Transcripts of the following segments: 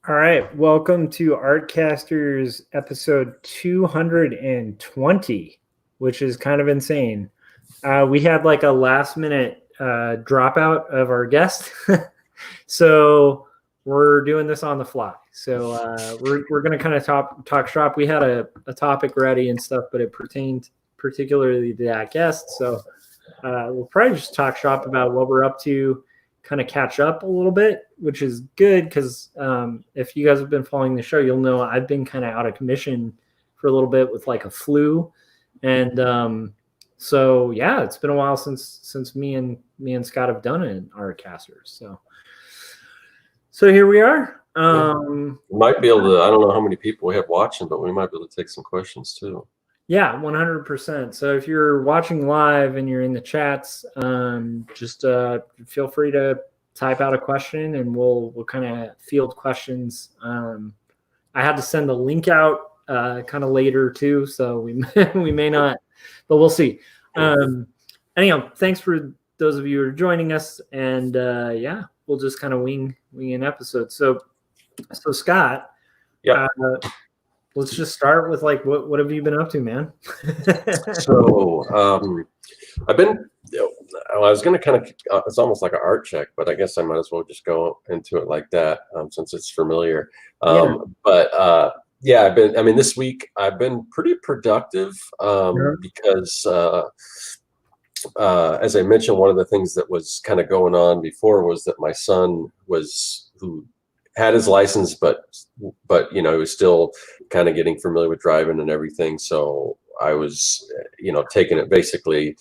All right, welcome to Artcasters episode 220, which is kind of insane. We had like a last minute dropout of our guest, so we're doing this on the fly. So we're going to kind of talk shop. We had a topic ready and stuff, but it pertained particularly to that guest. So we'll probably just talk shop about what we're up to, kind of catch up a little bit, which is good because if you guys have been following the show, you'll know I've been kind of out of commission for a little bit with like a flu, and so yeah, it's been a while since me and Scott have done it in Artcasters. So here we are. We might be able to. I don't know how many people we have watching, but we might be able to take some questions too. Yeah, 100%. So if you're watching live and you're in the chats, just feel free to type out a question and we'll kind of field questions. I had to send the link out kind of later too, so we may not, but we'll see. Anyhow, thanks for those of you who are joining us, and yeah, we'll just kind of wing an episode. So Scott, yeah. Let's just start with like what have you been up to, man? So I've been. I was going to kind of. It's almost like an art check, but I guess I might as well just go into it like that since it's familiar. But yeah, I've been. I mean, this week I've been pretty productive because, as I mentioned, one of the things that was kind of going on before was that my son who had his license, but he was still kind of getting familiar with driving and everything. So I was, taking it basically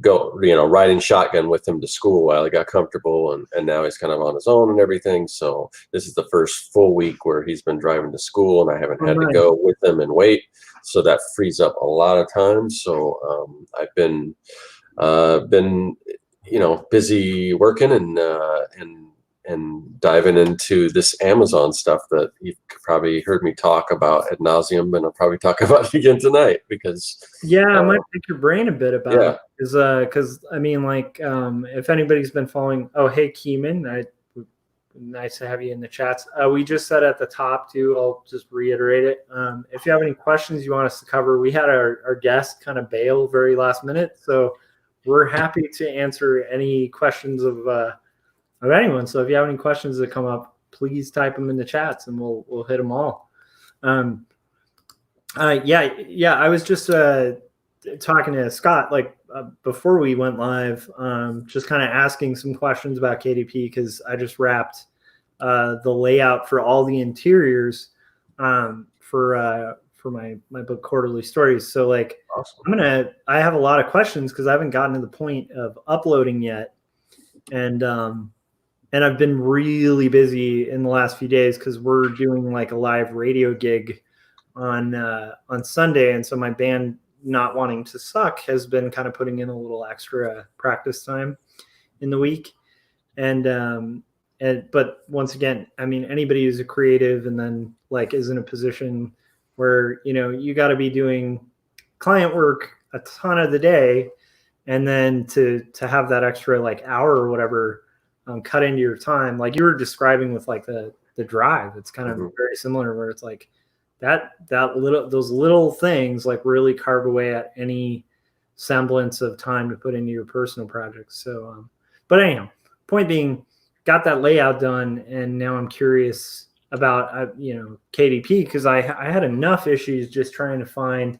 riding shotgun with him to school while he got comfortable, and now he's kind of on his own and everything. So this is the first full week where he's been driving to school, and I haven't had to go with him and wait. So that frees up a lot of time. So I've been busy working and diving into this Amazon stuff that you've probably heard me talk about ad nauseum, and I'll probably talk about it again tonight because I might pick your brain a bit about it because I mean, like, if anybody's been following, hey Keeman, nice to have you in the chats. We just said at the top too, I'll just reiterate it. If you have any questions you want us to cover, we had our guest kind of bail very last minute, so we're happy to answer any questions of anyone. So if you have any questions that come up, please type them in the chats and we'll hit them all. I was just talking to Scott like before we went live, just kind of asking some questions about KDP because I just wrapped the layout for all the interiors for my book Quarterly Stories. So like awesome. I have a lot of questions because I haven't gotten to the point of uploading yet, and I've been really busy in the last few days because we're doing like a live radio gig on Sunday, and so my band, Not Wanting to Suck, has been kind of putting in a little extra practice time in the week, but once again, I mean, anybody who's a creative and then like is in a position where you got to be doing client work a ton of the day, and then to have that extra like hour or whatever cut into your time, like you were describing with like the drive, it's kind of very similar where it's like those little things like really carve away at any semblance of time to put into your personal projects. So but anyhow, point being, got that layout done, and now I'm curious about KDP because I had enough issues just trying to find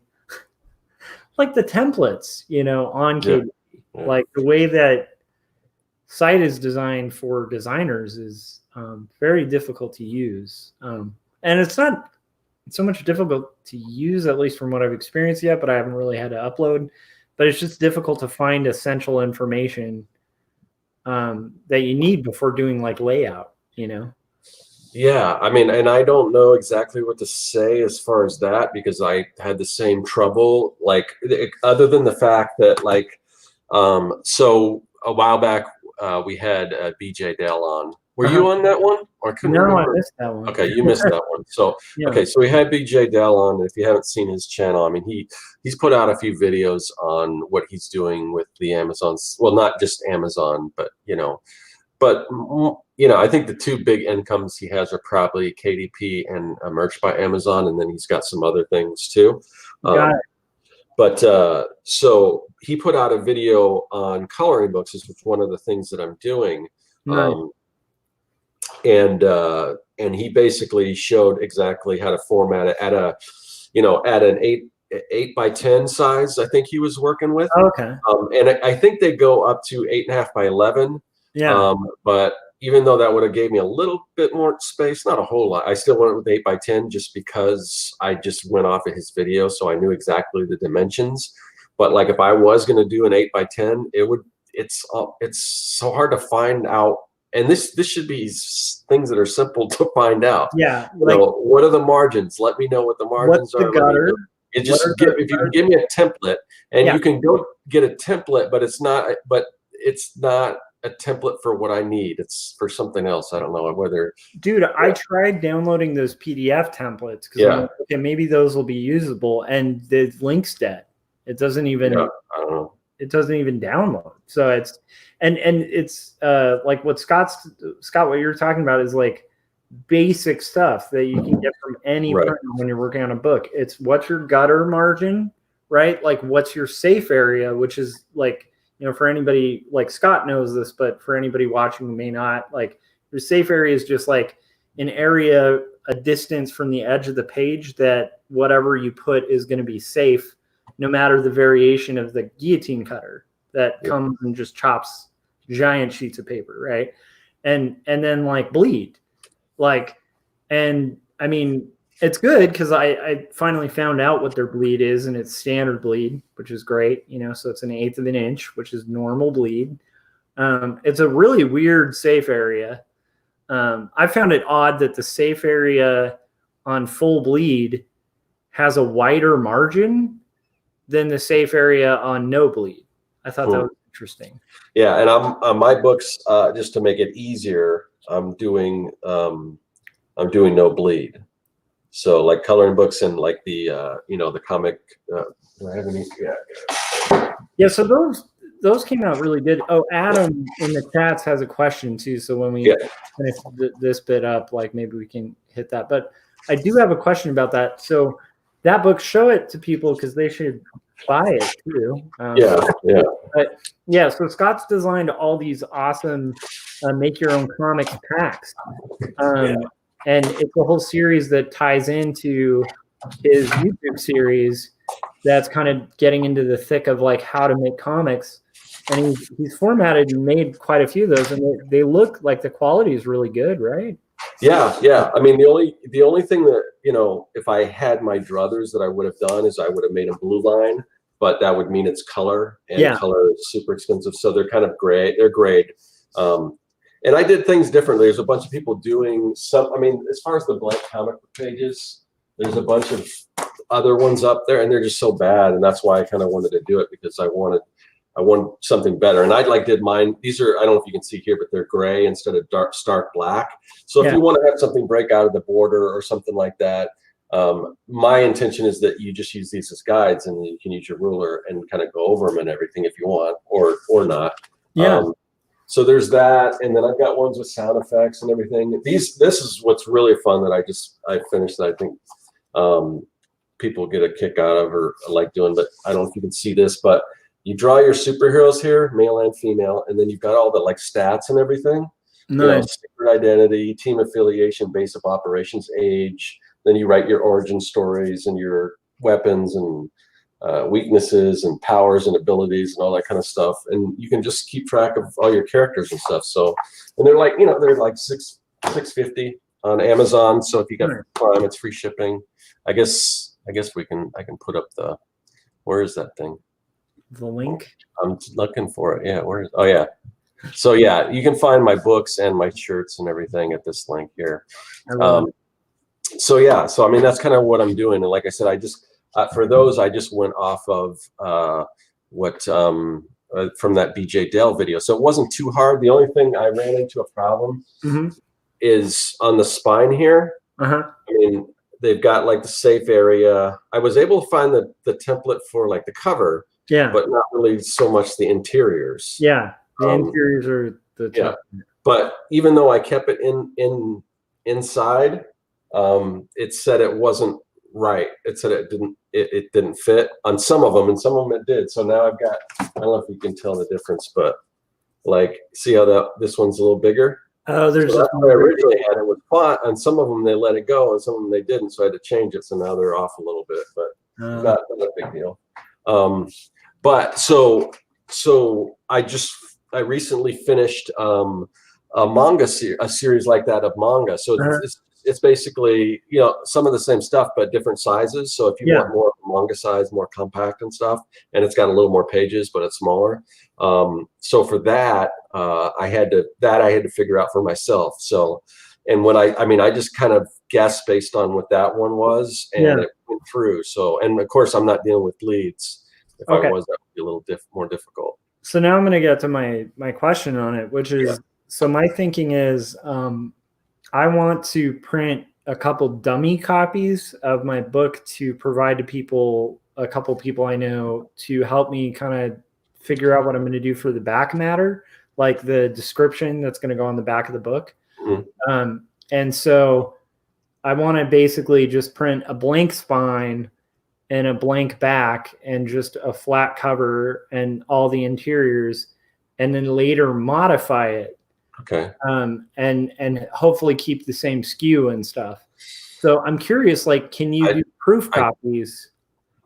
like the templates on KDP. Like the way that site is designed for designers is very difficult to use, and it's not so much difficult to use, at least from what I've experienced yet, but I haven't really had to upload. But it's just difficult to find essential information that you need before doing like layout. Yeah, I mean, and I don't know exactly what to say as far as that because I had the same trouble, like other than the fact that like so a while back we had BJ Dell on. Were you on that one? Or I couldn't remember. I missed that one. Okay, you missed that one. So okay, so we had BJ Dell on. If you haven't seen his channel, I mean, he's put out a few videos on what he's doing with the Amazons. Well, not just Amazon, but I think the two big incomes he has are probably KDP and merch by Amazon, and then he's got some other things too. Got it. But so he put out a video on coloring books, which is one of the things that I'm doing. Nice. And he basically showed exactly how to format it at an 8x10 size. I think he was working with. Okay. And I think they go up to 8.5x11. Yeah. But even though that would have gave me a little bit more space, not a whole lot, I still went with 8x10 just because I just went off of his video, so I knew exactly the dimensions. But like if I was going to do an 8x10, it's so hard to find out. And this should be things that are simple to find out. Yeah. What are the margins? Let me know what the margins are. What's the gutter? If you can give me a template, and you can go get a template, but it's not a template for what I need. It's for something else. I don't know whether. Dude, I tried downloading those PDF templates because I'm like, okay, maybe those will be usable, and the link's dead. It doesn't even. I don't know. It doesn't even download. So it's it's like what Scott, what you're talking about is like basic stuff that you can get from any printer when you're working on a book. It's what's your gutter margin, right? Like what's your safe area, which is like, for anybody, like Scott knows this, but for anybody watching who may not, like your safe area is just like an area, a distance from the edge of the page that whatever you put is going to be safe, no matter the variation of the guillotine cutter that comes and just chops giant sheets of paper, right? And then like bleed. And I mean, it's good because I finally found out what their bleed is, and it's standard bleed, which is great. So it's 1/8 of an inch, which is normal bleed. It's a really weird safe area. I found it odd that the safe area on full bleed has a wider margin than the safe area on no bleed. I thought that was interesting. Yeah, and I'm on my books, just to make it easier, I'm doing no bleed. So like coloring books and like the the comic. Do I have any? Yeah. So those came out really good. Oh, Adam in the chats has a question too. So when we finish this bit up, like maybe we can hit that. But I do have a question about that. So that book, show it to people because they should buy it too. But yeah, so Scott's designed all these awesome make your own comics packs. And it's a whole series that ties into his YouTube series that's kind of getting into the thick of like how to make comics. And he's formatted and made quite a few of those, and they look like the quality is really good, right? Yeah. I mean, the only thing that, if I had my druthers that I would have done is I would have made a blue line, but that would mean it's color, and color is super expensive. So they're kind of gray. They're grayed. And I did things differently. There's a bunch of people doing some, as far as the blank comic book pages, there's a bunch of other ones up there, and they're just so bad. And that's why I kind of wanted to do it, because I wanted something better. And I did mine. These are, I don't know if you can see here, but they're gray instead of stark black. So if you want to have something break out of the border or something like that, my intention is that you just use these as guides, and you can use your ruler and kind of go over them and everything if you want, or not. So there's that, and then I've got ones with sound effects and everything. This is what's really fun that I finished that I think people get a kick out of or like doing, but I don't know if you can see this, but you draw your superheroes here, male and female, and then you've got all the like stats and everything. Nice. Secret identity, team affiliation, base of operations, age. Then you write your origin stories and your weapons and weaknesses and powers and abilities and all that kind of stuff. And you can just keep track of all your characters and stuff. So, and they're like, they're like $6.50 on Amazon. So if you got Prime, it's free shipping. I guess I can put up where is that thing? The link? I'm looking for it. Yeah. Oh yeah. So yeah, you can find my books and my shirts and everything at this link here. So yeah, that's kind of what I'm doing. And like I said, I just, for those, I just went off of from that BJ Dale video. So it wasn't too hard. The only thing I ran into a problem is on the spine here. They've got like the safe area. I was able to find the template for like the cover, but not really so much the interiors. Yeah, the interiors are the top. But even though I kept it inside, it said it wasn't right. It said it didn't fit on some of them, and some of them it did. So now I've got, I don't know if you can tell the difference, but like, see how this one's a little bigger? Oh, there's so just I originally had it with font, and some of them they let it go, and some of them they didn't. So I had to change it. So now they're off a little bit, but not a big deal. But so I recently finished a manga a series like that of manga. So it's basically, you know, some of the same stuff but different sizes. So if you want more manga size, more compact and stuff, and it's got a little more pages but it's smaller. So for that, I had to figure out for myself. So, and when I just kind of guessed based on what that one was, and it went through. So, and of course I'm not dealing with bleeds. If I was, that would be a little more difficult. So now I'm going to get to my question on it, which is, so my thinking is, I want to print a couple dummy copies of my book to provide to people, a couple people I know, to help me kind of figure out what I'm going to do for the back matter, like the description that's going to go on the back of the book. And so I want to basically just print a blank spine and a blank back and just a flat cover and all the interiors, and then later modify it. Okay. And hopefully keep the same skew and stuff. So I'm curious, like, can you do proof copies?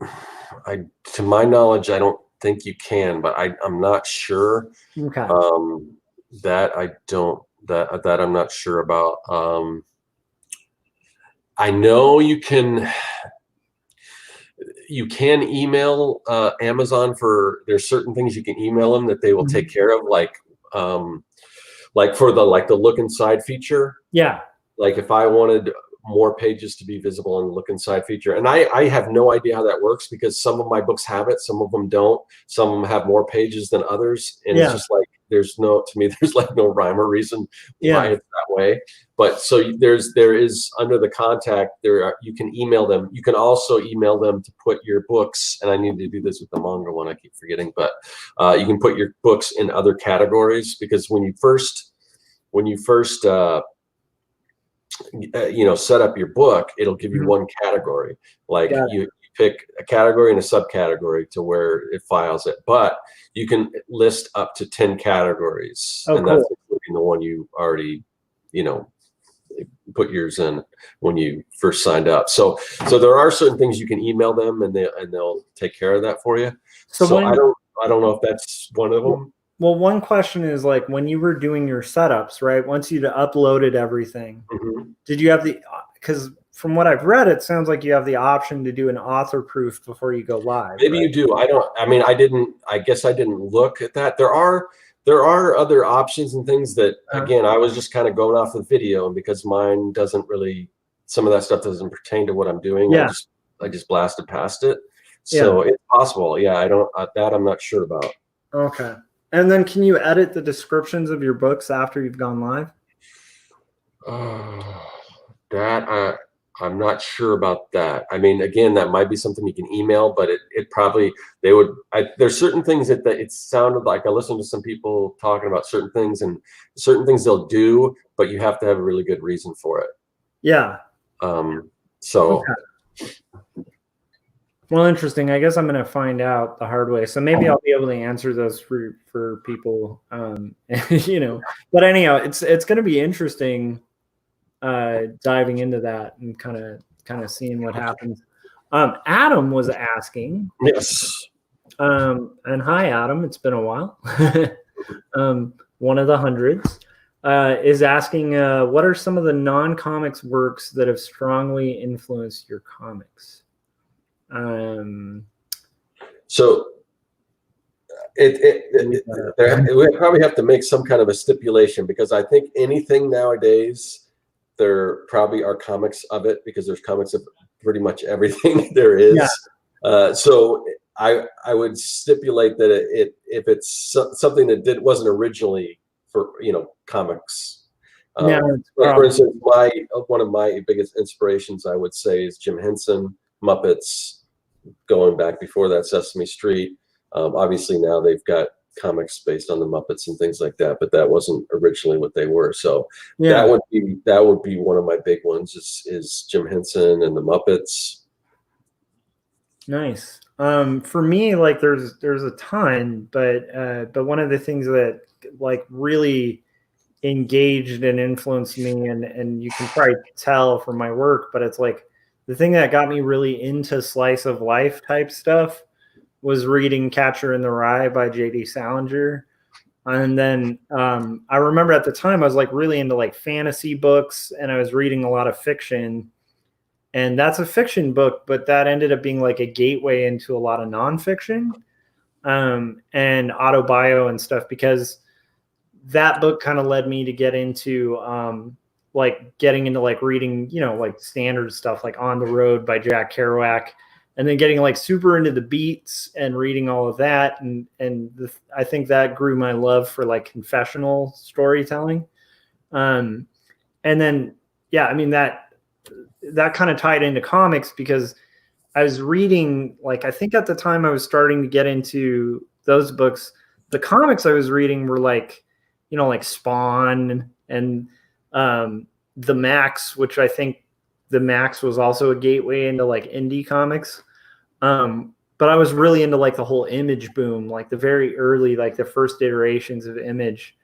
To my knowledge, I don't think you can, but I'm not sure. Okay. That I'm not sure about. I know you can email Amazon there's certain things you can email them that they will take care of, like for the look inside feature. Yeah. Like if I wanted more pages to be visible on the look inside feature, and I have no idea how that works, because some of my books have it, some of them don't. Some of them have more pages than others, and it's just like there's like no rhyme or reason why it's that way. But so there is under the contact you can email them. You can also email them to put your books, and I need to do this with the manga one, I keep forgetting, but you can put your books in other categories, because when you first set up your book, it'll give you one category. Like you pick a category and a subcategory to where it files it, but you can list up to 10 categories. That's including the one you already, put yours in when you first signed up. So there are certain things you can email them, and they'll take care of that for you. So I don't know if that's one of them. Well, one question is, like, when you were doing your setups, right? Once you'd uploaded everything, did you have because from what I've read, it sounds like you have the option to do an author proof before you go live. Maybe you do. I guess I didn't look at that. There are other options and things that, again, I was just kind of going off the video, and because mine doesn't really, some of that stuff doesn't pertain to what I'm doing. I just blasted past it. So it's possible. Yeah, I'm not sure about. Okay. And then can you edit the descriptions of your books after you've gone live? I'm not sure about that. I mean, again, that might be something you can email, but it probably, there's certain things that it sounded like, I listened to some people talking about certain things, and certain things they'll do, but you have to have a really good reason for it. Yeah. Well, interesting. I guess I'm going to find out the hard way. So maybe I'll be able to answer those for people, But anyhow, it's going to be interesting diving into that and kind of seeing what happens. Adam was asking. Yes. And hi, Adam. It's been a while. One of the hundreds is asking, what are some of the non-comics works that have strongly influenced your comics? So we probably have to make some kind of a stipulation, because I think anything nowadays, there probably are comics of it, because there's comics of pretty much everything there is. So I would stipulate that if it's something that wasn't originally for comics. For instance, one of my biggest inspirations, I would say, is Jim Henson, Muppets, going back before that, Sesame Street. Obviously now they've got comics based on the Muppets and things like that, but that wasn't originally what they were. So Yeah. that would be one of my big ones is Jim Henson and the Muppets. Nice. For me, like there's a ton, but one of the things that like really engaged and influenced me, and you can probably tell from my work, but it's like the thing that got me really into slice of life type stuff was reading Catcher in the Rye by J.D. Salinger. And then I remember at the time I was like really into like fantasy books, and I was reading a lot of fiction. And that's a fiction book, but that ended up being like a gateway into a lot of nonfiction and autobio and stuff, because that book kind of led me to get into like getting into like reading, you know, like standard stuff like On the Road by Jack Kerouac, and then getting like super into the beats and reading all of that. I think that grew my love for like confessional storytelling. And then, yeah, I mean, that kind of tied into comics because I was reading, like, I think at the time I was starting to get into those books. The comics I was reading were like, you know, like Spawn and the Max, which I think the Max was also a gateway into like indie comics. But I was really into like the whole Image boom, like the very early, like the first iterations of Image.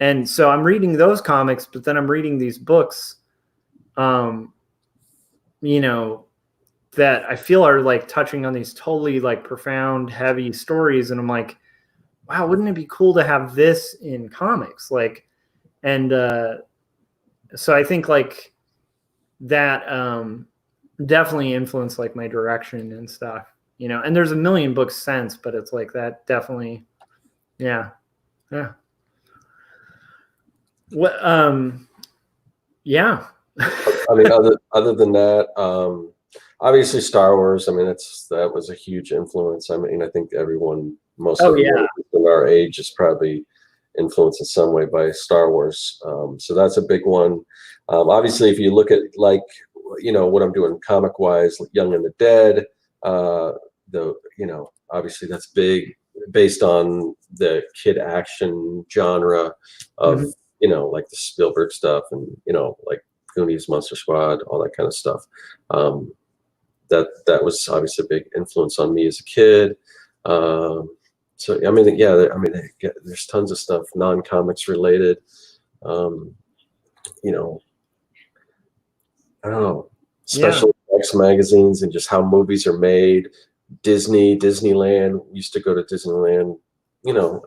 And so I'm reading those comics, but then I'm reading these books, you know, that I feel are like touching on these totally like profound, heavy stories. And I'm like, wow, wouldn't it be cool to have this in comics? Like, and so I think like that definitely influenced like my direction and stuff, you know, and there's a million books since, but it's like that definitely, yeah. What, yeah. I mean, other than that, obviously Star Wars. I mean, that was a huge influence. I mean, I think most of everyone in our age is probably influenced in some way by Star Wars. So that's a big one. Obviously, if you look at like, you know, what I'm doing comic wise, like Young and the Dead, you know, obviously that's big based on the kid action genre of, you know, like the Spielberg stuff and, you know, like Goonies, Monster Squad, all that kind of stuff. That was obviously a big influence on me as a kid. So I mean, yeah, there's tons of stuff non-comics related. You know, I don't know, special effects magazines and just how movies are made. Disneyland. Used to go to Disneyland, you know,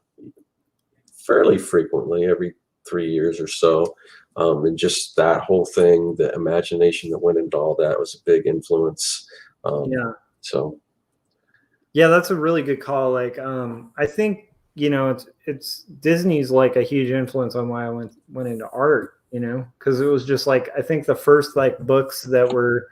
fairly frequently, every 3 years or so. And just that whole thing, the imagination that went into all that was a big influence. So. Yeah, that's a really good call. Like, I think, you know, it's Disney's like a huge influence on why I went into art, you know, because it was just like, I think the first like books that were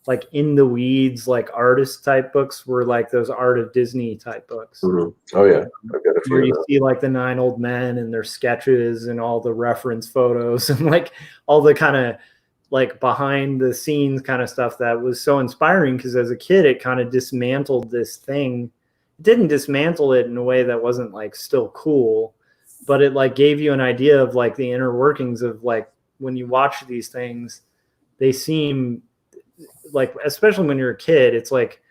like in the weeds, like artist type books were like those Art of Disney type books. Mm-hmm. Oh yeah, I've got a few. Where you see like the 9 Old Men and their sketches and all the reference photos and like all the kind of like behind the scenes kind of stuff that was so inspiring, because as a kid it kind of dismantled this thing. It didn't dismantle it in a way that wasn't like still cool, but it like gave you an idea of like the inner workings of like when you watch these things, they seem like, especially when you're a kid, it's like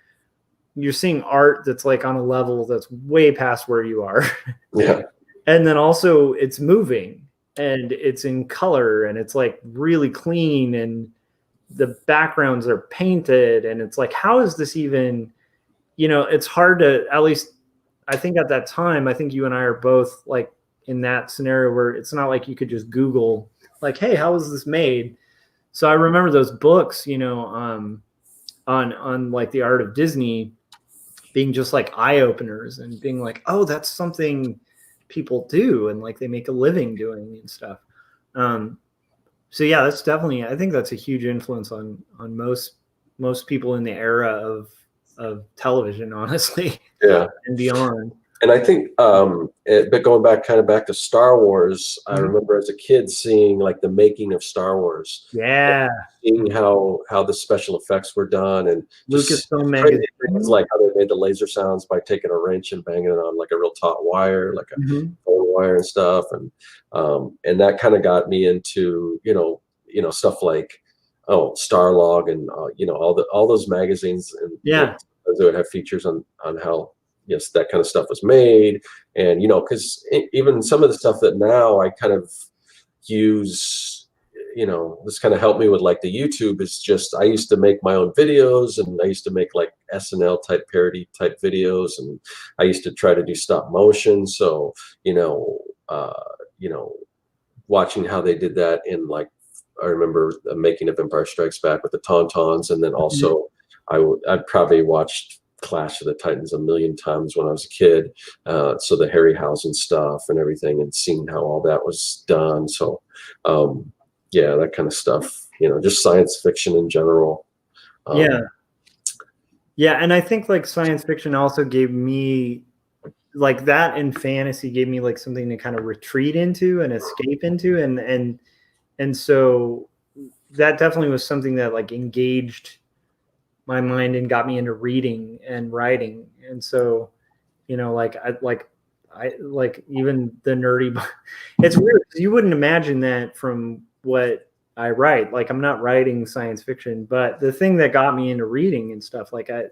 you're seeing art that's like on a level that's way past where you are. Yeah. And then also it's moving and it's in color and it's like really clean and the backgrounds are painted. And it's like, how is this even, you know, it's hard to, at least I think at that time, I think you and I are both like in that scenario where it's not like you could just Google like, hey, how was this made? So I remember those books, you know, on like the Art of Disney being just like eye openers and being like, oh, that's something people do. And like they make a living doing and stuff. So yeah, that's definitely, I think that's a huge influence on most people in the era of television, honestly. Yeah. And beyond. And I think, but going back to Star Wars, I Mhm. remember as a kid seeing like the making of Star Wars, Yeah. seeing how the special effects were done, and just Lucasfilm crazy things magazine. like how they made the laser sounds by taking a wrench and banging it on like a real taut wire, like a Mhm. phone wire and stuff, and that kind of got me into stuff like Starlog and all those magazines and Yeah. they would have features on how yes that kind of stuff was made, and because even some of the stuff that now I kind of use, this kind of helped me with like the YouTube is just I used to make my own videos, and I used to make like SNL type parody type videos, and I used to try to do stop motion. So, you know, uh, you know, watching how they did that in like I remember the making of Empire Strikes Back with the Tauntauns, and then Mhm. also I'd probably watched Clash of the Titans a million times when I was a kid. So the Harryhausen stuff and everything, and seeing how all that was done. So um, yeah, that kind of stuff. Just science fiction in general. Yeah. Um, Yeah. And I think like science fiction also gave me like that, and fantasy gave me like something to kind of retreat into and escape into. And so that definitely was something that like engaged my mind and got me into reading and writing. And so, I like even the nerdy. It's weird because you wouldn't imagine that from what I write. Like I'm not writing science fiction, but the thing that got me into reading and stuff, like I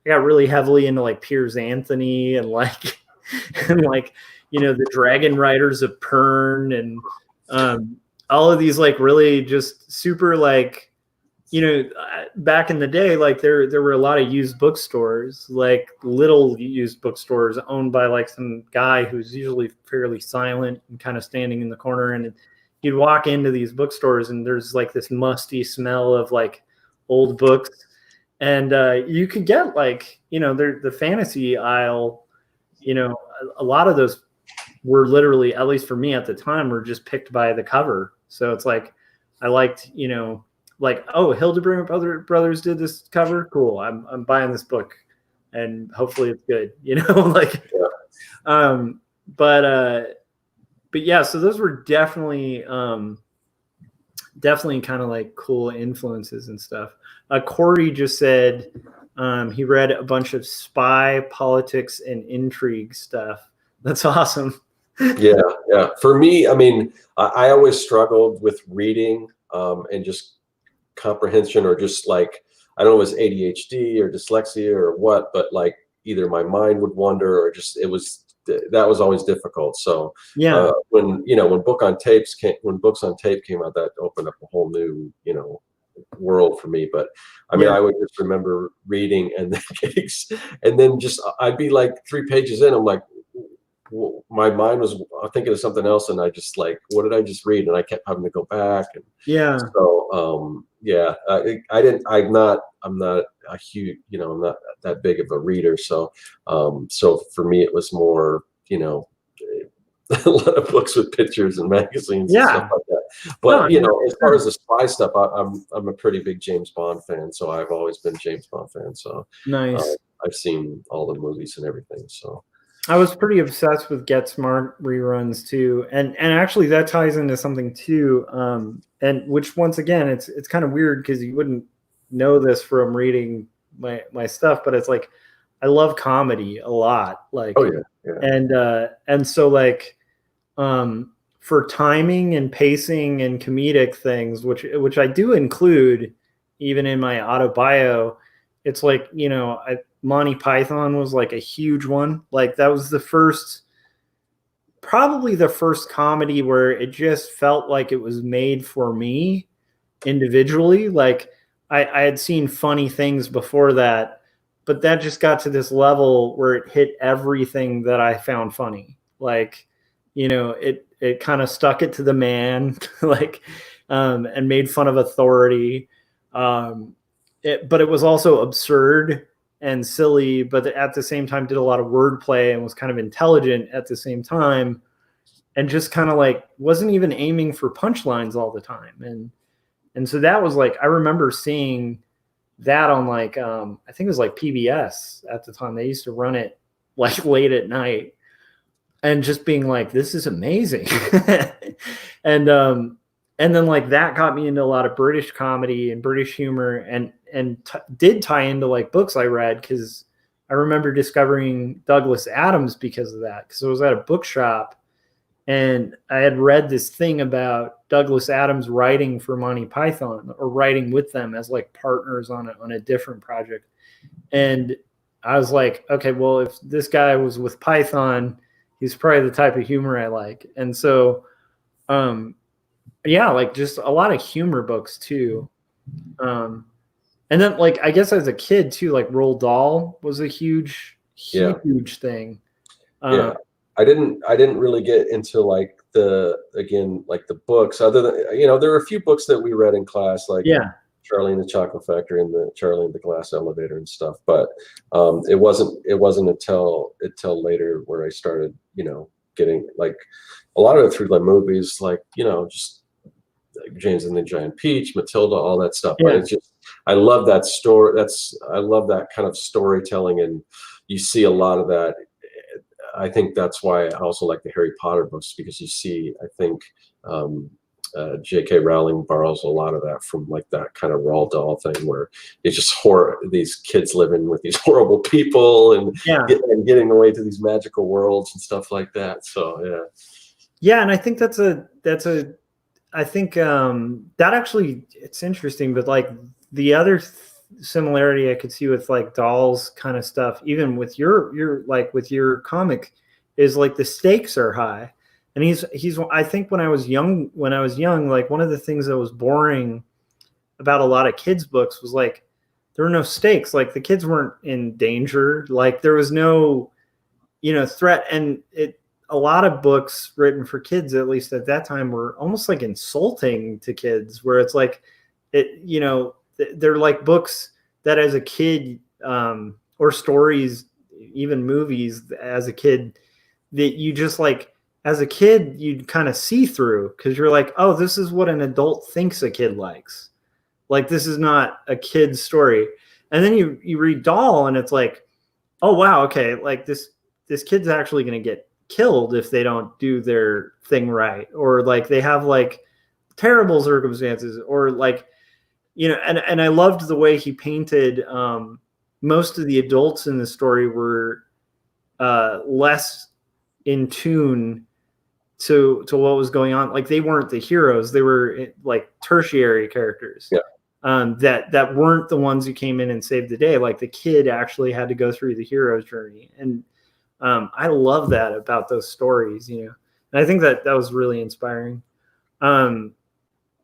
got really heavily into like Piers Anthony and like and like the Dragon Riders of Pern and um, all of these like really just super like back in the day, like there were a lot of used bookstores, like little used bookstores owned by like some guy who's usually fairly silent and kind of standing in the corner. And you'd walk into these bookstores and there's like this musty smell of like old books. And you could get like, the fantasy aisle, a lot of those were literally, at least for me at the time, were just picked by the cover. So it's like I liked, like, oh, Hildebrand Brothers did this cover, cool. I'm buying this book, and hopefully it's good, like. yeah. Um, but but yeah, so those were definitely kind of like cool influences and stuff. Corey just said he read a bunch of spy, politics, and intrigue stuff. That's awesome. Yeah. For me, I mean, I always struggled with reading and just comprehension, or just like I don't know, it was ADHD or dyslexia or what, but like either my mind would wander or just that was always difficult. So Yeah, when books on tape came out, that opened up a whole new world for me. But I mean, yeah, I would just remember reading and then just I'd be like 3 pages in, I'm like, my mind was thinking of something else, and I just like, what did I just read? And I kept having to go back. And yeah, so yeah, I'm not a huge, I'm not that big of a reader. So so for me it was more, a lot of books with pictures and magazines and stuff yeah. like that. No, I But mean that as makes far sense. as the spy stuff, I'm a pretty big James Bond fan, so I've always been a James Bond fan. So uh, Nice. I've seen all the movies and everything. So I was pretty obsessed with Get Smart reruns too, and actually that ties into something too, and which once again it's kind of weird because you wouldn't know this from reading my stuff, but it's like I love comedy a lot, oh like, yeah, yeah, and so like for timing and pacing and comedic things, which I do include even in my auto bio. It's like Monty Python was like a huge one. Like that was probably the first comedy where it just felt like it was made for me individually. Like I had seen funny things before that, but that just got to this level where it hit everything that I found funny. Like, it kind of stuck it to the man, like, and made fun of authority. But it was also absurd and silly, but at the same time did a lot of wordplay and was kind of intelligent at the same time, and just kind of like wasn't even aiming for punchlines all the time. And so that was like I remember seeing that on like I think it was like PBS at the time. They used to run it like late at night and just being like, this is amazing. And then like that got me into a lot of British comedy and British humor, and did tie into like books I read, because I remember discovering Douglas Adams because of that, because I was at a bookshop and I had read this thing about Douglas Adams writing for Monty Python, or writing with them as like partners on a different project. And I was like, okay, well, if this guy was with Python, he's probably the type of humor I like. And so, yeah, like just a lot of humor books too. And then like, I guess as a kid too, like Roald Dahl was a huge thing. Yeah. I didn't really get into like the books, other than, there were a few books that we read in class, like Charlie and the Chocolate Factory and the Charlie and the Glass Elevator and stuff. But it wasn't until later where I started, getting like a lot of it through the movies, like, just like James and the Giant Peach, Matilda, all that stuff. But it's just, I love that story. I love that kind of storytelling, and you see a lot of that. I think that's why I also like the Harry Potter books, because you see, I think J.K. Rowling borrows a lot of that from like that kind of Roald Dahl thing, where it's just these kids living with these horrible people and getting away to these magical worlds and stuff like that. So yeah, and I think I think that actually, it's interesting, but like the other similarity I could see with like Dahl's kind of stuff, even with your like with your comic, is like the stakes are high. And he's I think when I was young, like one of the things that was boring about a lot of kids books was like there were no stakes. Like the kids weren't in danger. Like there was no, threat. And a lot of books written for kids, at least at that time, were almost like insulting to kids, where it's like they're like books that as a kid, or stories, even movies as a kid, that you just like, as a kid, you'd kind of see through, because you're like, oh, this is what an adult thinks a kid likes. Like, this is not a kid's story. And then you read Dahl and it's like, oh, wow, okay, like this kid's actually going to get killed if they don't do their thing right, or like they have like terrible circumstances, or like, and I loved the way he painted. Most of the adults in the story were less in tune to what was going on. Like they weren't the heroes; they were like tertiary characters. That weren't the ones who came in and saved the day. Like the kid actually had to go through the hero's journey, and I love that about those stories. And I think that was really inspiring.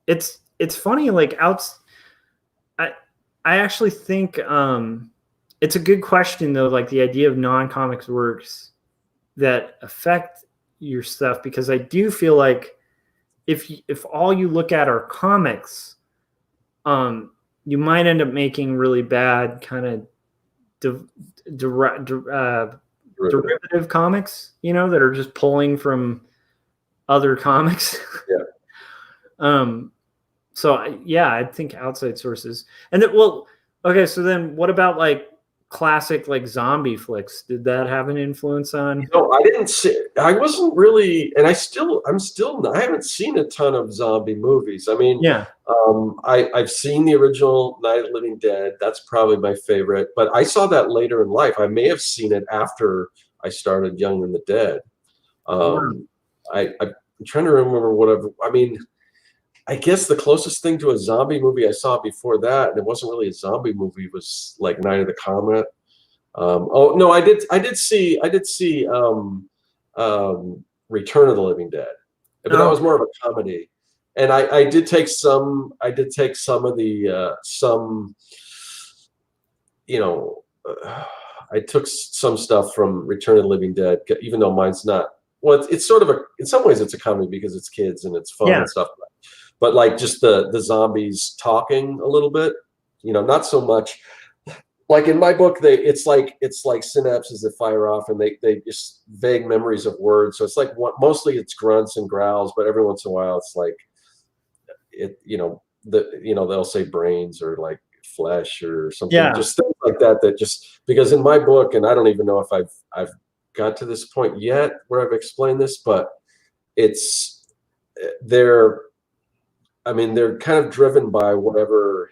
It's funny, like I actually think it's a good question though, like the idea of non-comics works that affect your stuff, because I do feel like if all you look at are comics, you might end up making really bad kind of derivative comics, that are just pulling from other comics. So yeah, I think outside sources. And then, well, okay, so then what about like classic like zombie flicks? Did that have an influence on? No, I didn't see. I wasn't really, and I haven't seen a ton of zombie movies. I mean, I've seen the original Night of the Living Dead. That's probably my favorite. But I saw that later in life. I may have seen it after I started Young and the Dead. I'm trying to remember I guess the closest thing to a zombie movie I saw before that, and it wasn't really a zombie movie, was like Night of the Comet. Oh no, I did see Return of the Living Dead, but that was more of a comedy. And I did take some of the I took some stuff from Return of the Living Dead, even though mine's not. Well, it's sort of in some ways it's a comedy because it's kids and it's fun and stuff. But like just the zombies talking a little bit, not so much. Like in my book, it's like synapses that fire off, and they just vague memories of words. So it's like mostly it's grunts and growls, but every once in a while it's like they'll say brains or like flesh or something, just things like that. That just because in my book, and I don't even know if I've got to this point yet where I've explained this, but they're kind of driven by whatever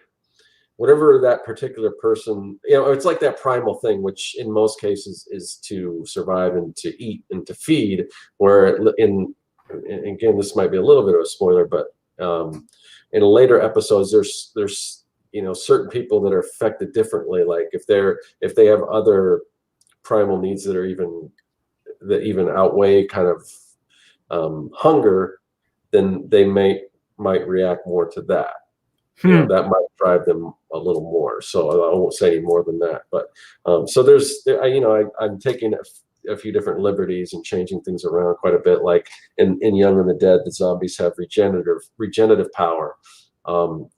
that particular person, it's like that primal thing, which in most cases is to survive and to eat and to feed, where and again, this might be a little bit of a spoiler, but in later episodes, there's certain people that are affected differently. Like if they have other primal needs that even outweigh kind of hunger, then they might react more to that. That might drive them a little more. So I won't say any more than that. But so I'm taking a few different liberties and changing things around quite a bit. Like in Young and the Dead, the zombies have regenerative power,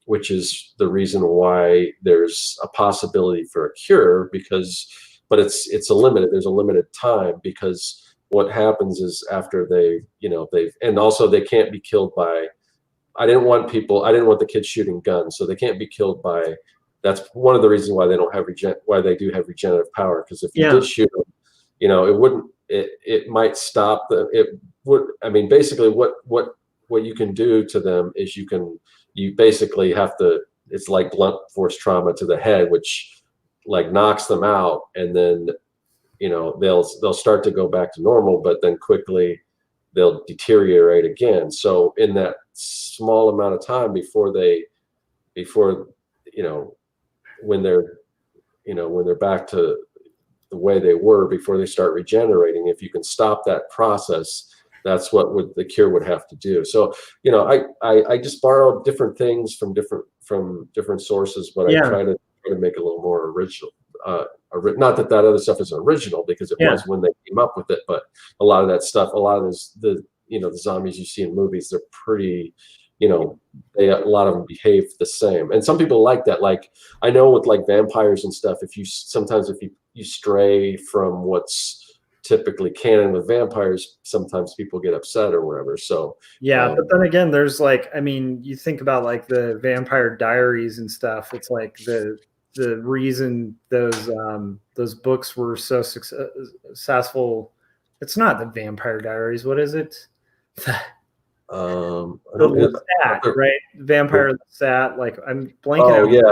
which is the reason why there's a possibility for a cure, but it's there's a limited time, because what happens is after and also they can't be killed by, I didn't want the kids shooting guns, so they can't be killed by, that's one of the reasons why they don't have why they do have regenerative power, because if you did shoot them, it might stop basically what you can do to them is you basically have to, it's like blunt force trauma to the head, which like knocks them out, and then they'll start to go back to normal, but then quickly they'll deteriorate again. So in that small amount of time before when they're back to the way they were before they start regenerating, if you can stop that process, that's what the cure would have to do. So I just borrowed different things from different sources, but I try to make a little more original. Not that other stuff is original, because it was when they came up with it, but a lot of that stuff, a lot of the zombies you see in movies, they're pretty, a lot of them behave the same. And some people like that. Like I know with like vampires and stuff, if you stray from what's typically canon with vampires, sometimes people get upset or whatever. So but then again, there's like, you think about like the Vampire Diaries and stuff. It's like the reason those books were so successful. It's not the Vampire Diaries. What is it? The Lestat, right? Vampire Lestat. Like I'm blanking out. Oh yeah,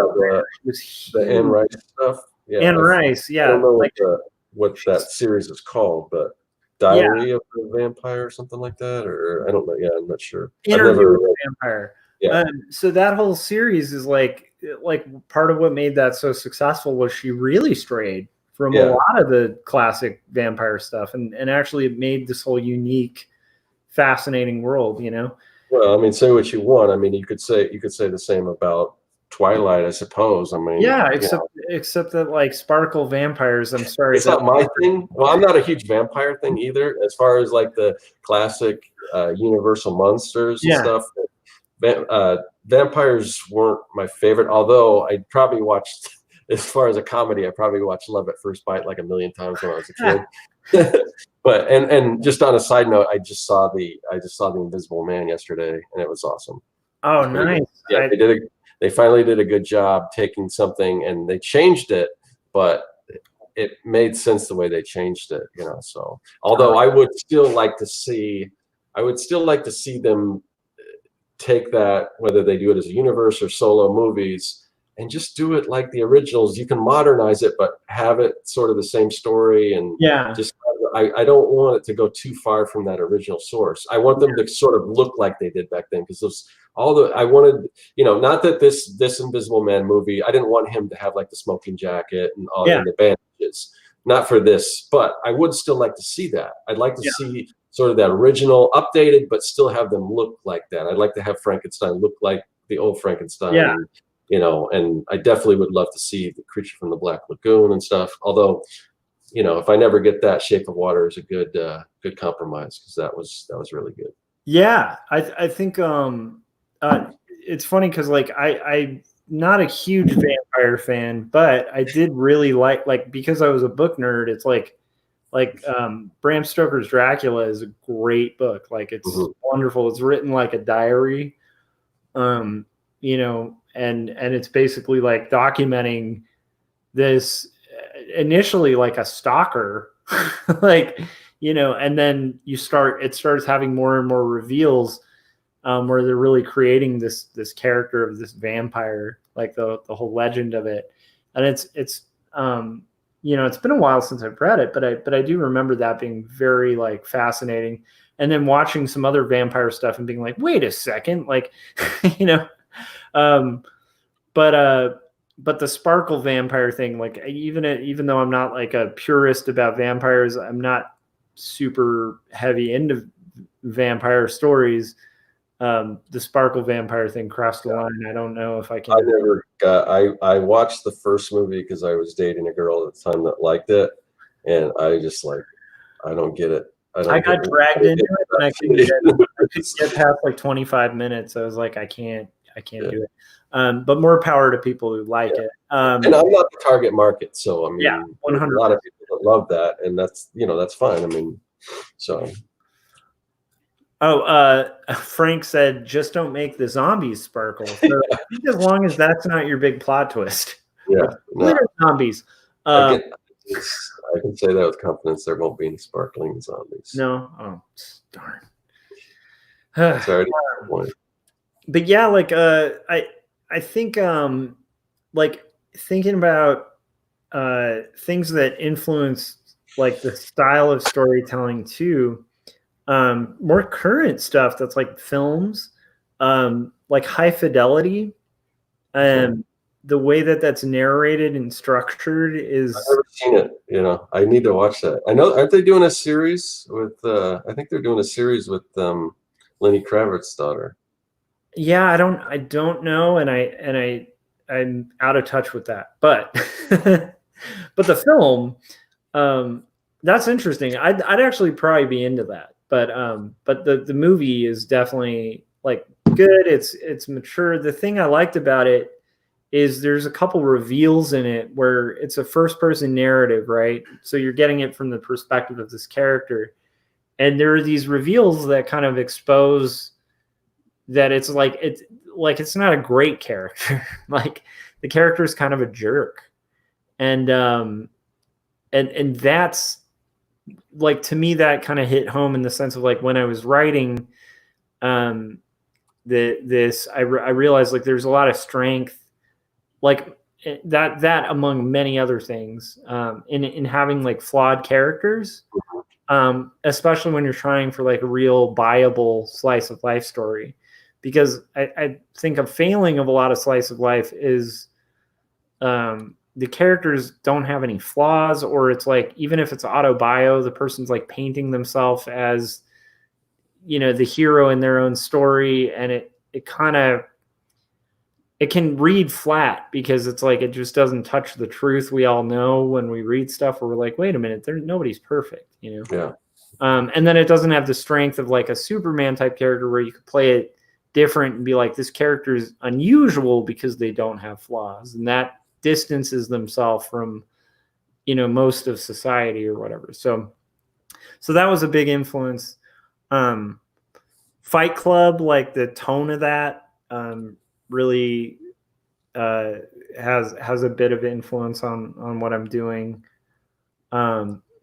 the Anne Rice stuff. Yeah, Anne Rice. Yeah, I don't know what that series is called, but Diary of the Vampire or something like that, or I don't know. Yeah, I'm not sure. Interview with the Vampire. Yeah. So that whole series is like part of what made that so successful was she really strayed from a lot of the classic vampire stuff, and actually it made this whole unique, fascinating world. Well, say what you want. You could say the same about Twilight, I suppose. Except that like sparkle vampires. I'm sorry, it's not my thing. Well, I'm not a huge vampire thing either. As far as like the classic Universal monsters and stuff. Vampires weren't my favorite, although I probably watched, as far as a comedy, I probably watched Love at First Bite like a million times when I was a kid. But and just on a side note, I just saw the Invisible Man yesterday, and it was awesome. Oh, nice. Yeah, they finally did a good job taking something and they changed it, but it made sense the way they changed it, so although I would still like to see them take that, whether they do it as a universe or solo movies, and just do it like the originals. You can modernize it, but have it sort of the same story. And I don't want it to go too far from that original source. I want them to sort of look like they did back then, because I wanted, not that this Invisible Man movie, I didn't want him to have like the smoking jacket and all and the bandages, not for this, but I would still like to see that. I'd like to see sort of that original updated, but still have them look like that. I'd like to have Frankenstein look like the old Frankenstein. And I definitely would love to see the Creature from the Black Lagoon and stuff. Although, if I never get that, Shape of Water is a good compromise, because that was really good. Yeah, I think it's funny because like I'm not a huge vampire fan, but I did really like because I was a book nerd. It's like Bram Stoker's Dracula is a great book. Like it's wonderful. It's written like a diary, and it's basically like documenting this initially like a stalker like, and then it starts having more and more reveals, where they're really creating this character of this vampire, like the whole legend of it. And it's it's been a while since I've read it, but I do remember that being very like fascinating. And then watching some other vampire stuff and being like, wait a second, like, um, but the sparkle vampire thing, like even though I'm not like a purist about vampires, I'm not super heavy into vampire stories. The sparkle vampire thing crossed the line. I don't know if I can. I watched the first movie because I was dating a girl at the time that liked it, and I just like, I don't get it. I got dragged into it, and I couldn't get past like 25 minutes. I was like, I can't do it. But more power to people who like it. And I'm not the target market, so I mean, 100%. A lot of people that love that, and that's that's fine. I mean, so. Oh, Frank said, just don't make the zombies sparkle. So I think as long as that's not your big plot twist. Yeah. No. Zombies. I can say that with confidence. There won't be any sparkling zombies. No. Oh, darn. Sorry. But yeah, like I think like thinking about things that influence like the style of storytelling too. More current stuff that's like films, like High Fidelity, the way that's narrated and structured is. I've never seen it. I need to watch that. I know, aren't they doing a series with? I think they're doing a series with Lenny Kravitz's daughter. Yeah, I don't know, and I'm out of touch with that, but but the film, that's interesting. I'd actually probably be into that. But the movie is definitely like good. It's mature. The thing I liked about it is there's a couple reveals in it where it's a first person narrative, right? So you're getting it from the perspective of this character. And there are these reveals that kind of expose that it's it's not a great character. Like the character is kind of a jerk. And that's like, to me, that kind of hit home in the sense of like when I was writing I realized like there's a lot of strength, like that among many other things, in having like flawed characters, especially when you're trying for like a real buyable slice of life story, because I think a failing of a lot of slice of life is the characters don't have any flaws, or it's like, even if it's autobio, the person's like painting themselves as, the hero in their own story. And it can read flat because it's like, it just doesn't touch the truth. We all know when we read stuff where we're like, wait a minute, nobody's perfect, Yeah. And then it doesn't have the strength of like a Superman type character where you could play it different and be like, this character is unusual because they don't have flaws. And that distances themselves from most of society or whatever. So that was a big influence. Fight Club, like the tone of that, really has a bit of influence on what I'm doing,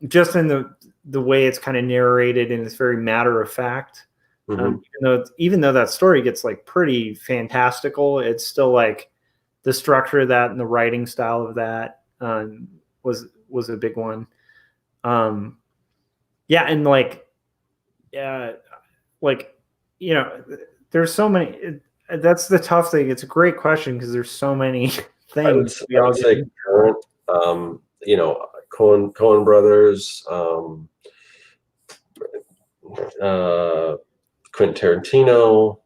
just in the way it's kind of narrated, and it's very matter of fact. Even though that story gets like pretty fantastical, it's still like the structure of that and the writing style of that was a big one. Yeah, and there's so many. That's the tough thing. It's a great question because there's so many things. I would say current, Coen brothers, Quentin Tarantino.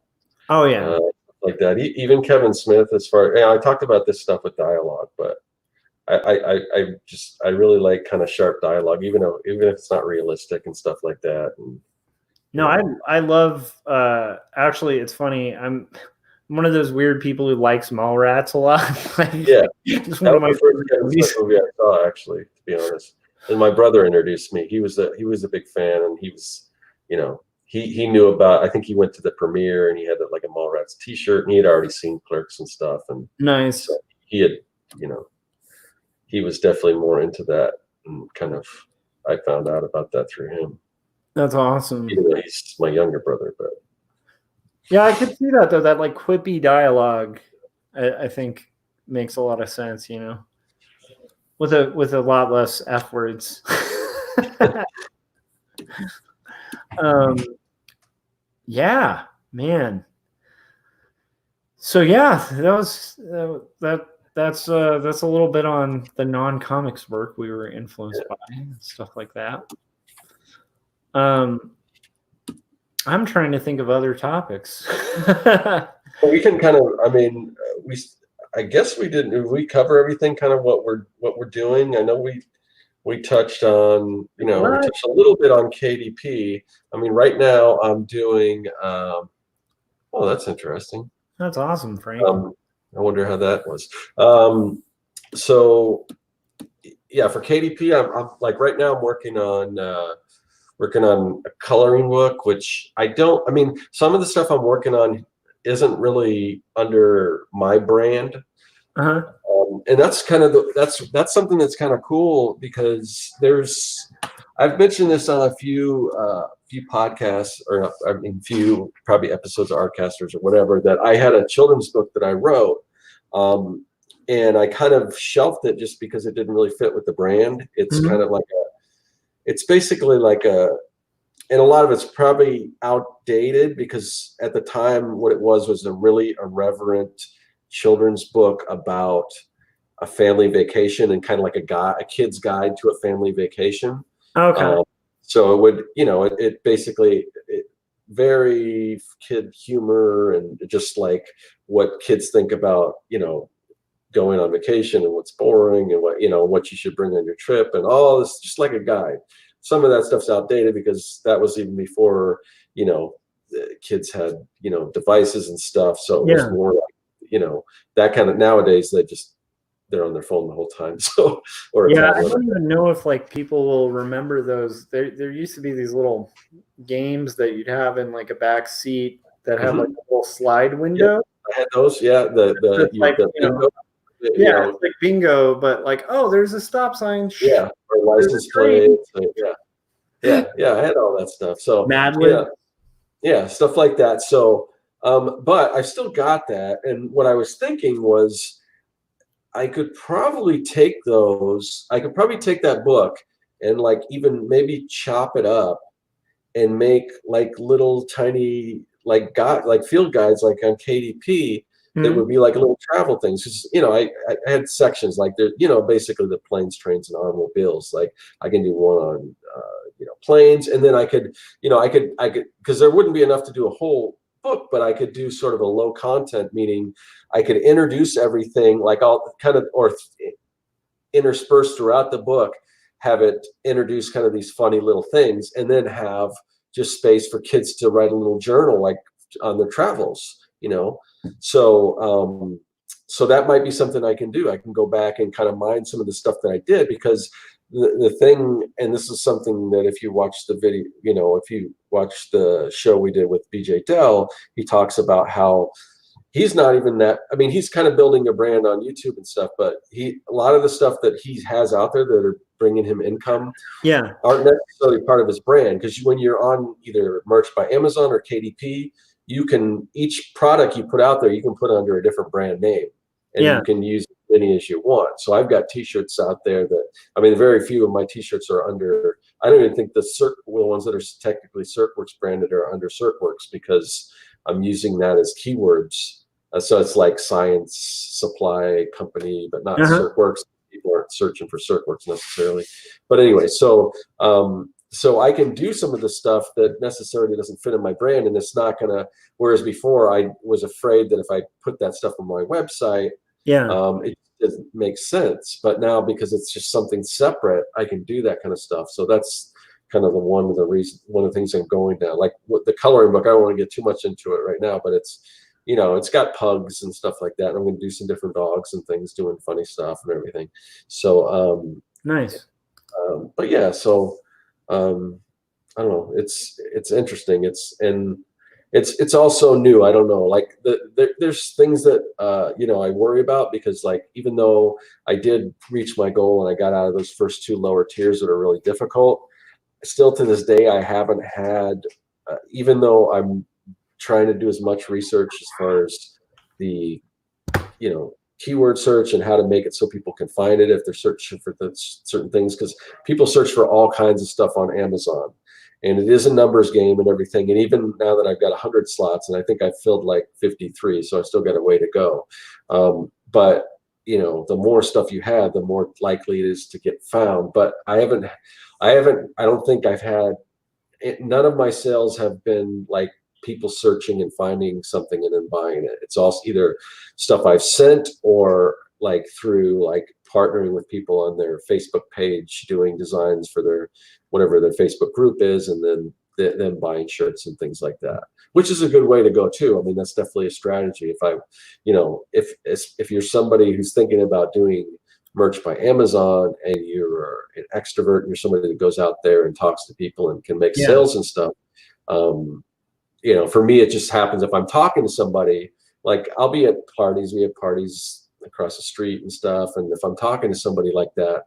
Oh yeah. Like that. Even Kevin Smith, as far, I talked about this stuff with dialogue, but I really like kind of sharp dialogue, even if it's not realistic and stuff like that. And no, I love, actually, it's funny. I'm one of those weird people who likes Mallrats a lot. It's one of my favorite movie I saw, actually, to be honest. And my brother introduced me. He was a big fan, and he was, he knew about. I think he went to the premiere, and he had like a Mallrats T-shirt, and he had already seen Clerks and stuff. And nice. So he had, he was definitely more into that and kind of I found out about that through him. That's awesome. Even though he's my younger brother, but yeah, I could see that though. That like quippy dialogue, I think makes a lot of sense. You know, with a lot less F words. Yeah, man. So yeah, that's a little bit on the non-comics work we were influenced by and stuff like that. I'm trying to think of other topics. we can kind of, I guess we cover everything kind of what we're doing. I know we touched on, we touched a little bit on KDP. I mean, right now I'm doing, oh, that's interesting. That's awesome, Frank. I wonder how that was. So yeah, for KDP, I'm like right now I'm working on a coloring book, which some of the stuff I'm working on isn't really under my brand. And that's kind of that's something that's kind of cool because I've mentioned this on a few podcasts, or few probably episodes of Artcasters or whatever, that I had a children's book that I wrote, and I kind of shelved it just because it didn't really fit with the brand. It's kind of like it's basically like and a lot of it's probably outdated because at the time what it was a really irreverent children's book about a family vacation and kind of like a kid's guide to a family vacation. Okay. So it would, it basically very kid humor and just like what kids think about, going on vacation and what's boring and what you should bring on your trip and all this, just like a guide. Some of that stuff's outdated because that was even before, the kids had, devices and stuff. So it was more like, that kind of, nowadays they're on their phone the whole time. So, or I don't even know if like people will remember those. There used to be these little games that you'd have in like a back seat that had like a little slide window. I had those. Yeah. The bingo. It's like bingo, but like, oh, there's a stop sign. Yeah. Or license plates. Yeah. I had all that stuff. So yeah, stuff like that. So, but I still got that. And what I was thinking was, I could probably take that book and like even maybe chop it up and make like little tiny like field guides like on KDP that would be like little travel things. Because I had sections like basically the planes, trains, and automobiles. Like I can do one on planes, and then I could because there wouldn't be enough to do a whole book, but I could do sort of a low content, meaning I could introduce everything, like I'll kind of, or interspersed throughout the book, have it introduce kind of these funny little things, and then have just space for kids to write a little journal, like on their travels, So, so that might be something I can do. I can go back and kind of mine some of the stuff that I did, because the thing, and this is something that if you watch the video, if you watch the show we did with BJ Dell, he talks about how he's not even that, he's kind of building a brand on YouTube and stuff, but a lot of the stuff that he has out there that are bringing him income aren't necessarily part of his brand. Because when you're on either merch by Amazon or KDP, each product you put out there, you can put under a different brand name, and you can use as many as you want. So I've got t-shirts out there that, very few of my t-shirts are under, I don't even think the ones that are technically CircWorks branded are under CircWorks, because I'm using that as keywords. So it's like science supply company, but not CircWorks. People aren't searching for CircWorks necessarily. But anyway, so I can do some of the stuff that necessarily doesn't fit in my brand, and it's not gonna. Whereas before, I was afraid that if I put that stuff on my website, it doesn't make sense. But now, because it's just something separate, I can do that kind of stuff. So that's kind of one of the things I'm going down. Like with the coloring book, I don't want to get too much into it right now, but it's it's got pugs and stuff like that. I'm going to do some different dogs and things, doing funny stuff and everything. So nice. But yeah, so I don't know. It's interesting. it's also new. I don't know. Like there's things that I worry about, because like even though I did reach my goal and I got out of those first two lower tiers that are really difficult, still to this day I haven't had, even though I'm trying to do as much research as far as the keyword search and how to make it so people can find it if they're searching for certain things, because people search for all kinds of stuff on Amazon. And it is a numbers game and everything. And even now that I've got 100 slots, and I think I've filled like 53, so I still got a way to go. But the more stuff you have, the more likely it is to get found. But I don't think I've had, none of my sales have been like people searching and finding something and then buying it. It's also either stuff I've sent or like through like partnering with people on their Facebook page, doing designs for their whatever their Facebook group is, and then them buying shirts and things like that, which is a good way to go too. I mean, that's definitely a strategy. If you're somebody who's thinking about doing merch by Amazon and you're an extrovert and you're somebody that goes out there and talks to people and can make sales and stuff, for me, it just happens if I'm talking to somebody, like I'll be at parties, we have parties across the street and stuff. And if I'm talking to somebody like that,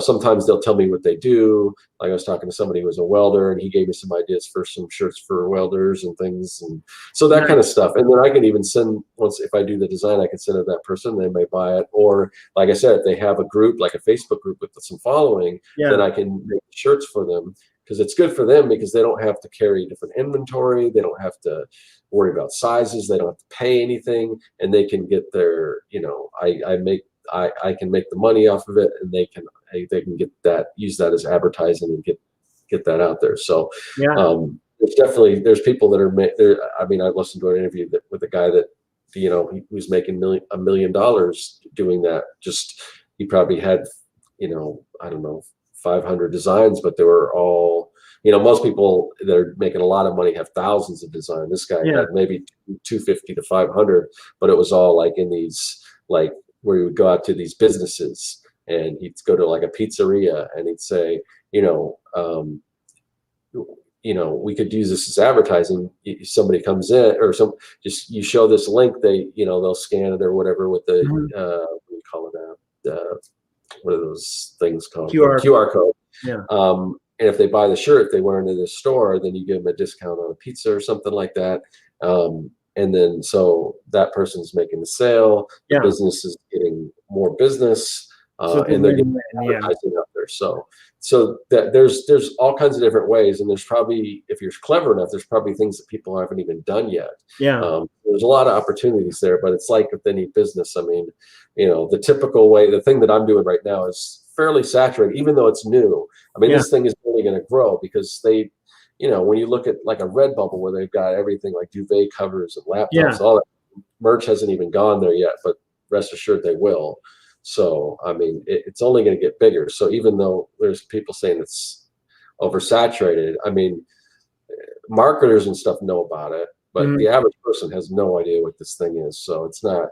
sometimes they'll tell me what they do. Like I was talking to somebody who was a welder and he gave me some ideas for some shirts for welders and things. And so that kind of stuff. And then I can even send, if I do the design, I can send it to that person, they may buy it. Or like I said, if they have a group, like a Facebook group with some following, then I can make shirts for them. Because it's good for them because they don't have to carry different inventory. They don't have to worry about sizes. They don't have to pay anything, and they can get their, I can make the money off of it, and they can get that, use that as advertising and get that out there. So there's people that are there. I mean, I listened to an interview with a guy that, he was making $1 million doing that. Just, he probably had, I don't know, 500 designs, but they were all, most people that are making a lot of money have thousands of designs. This guy had maybe 250 to 500, but it was all like in these, like where he would go out to these businesses and he'd go to like a pizzeria and he'd say, we could use this as advertising. Somebody comes in or you show this link, they'll scan it or whatever with the, what do you call it? What are those things called? QR code. Yeah. And if they buy the shirt, if they wear it in the store, then you give them a discount on a pizza or something like that. And then so that person's making the sale. The business is getting more business, and they're getting advertising out there. So that there's all kinds of different ways, and there's probably, if you're clever enough, there's probably things that people haven't even done yet. There's a lot of opportunities there, but it's like with any business. I mean, the typical way, the thing that I'm doing right now is fairly saturated, even though it's new. I mean, this thing is really going to grow because they, when you look at like a Redbubble where they've got everything like duvet covers and laptops, all that merch hasn't even gone there yet, but rest assured they will. So, I mean, it's only going to get bigger. So even though there's people saying it's oversaturated, I mean, marketers and stuff know about it, but the average person has no idea what this thing is. So it's not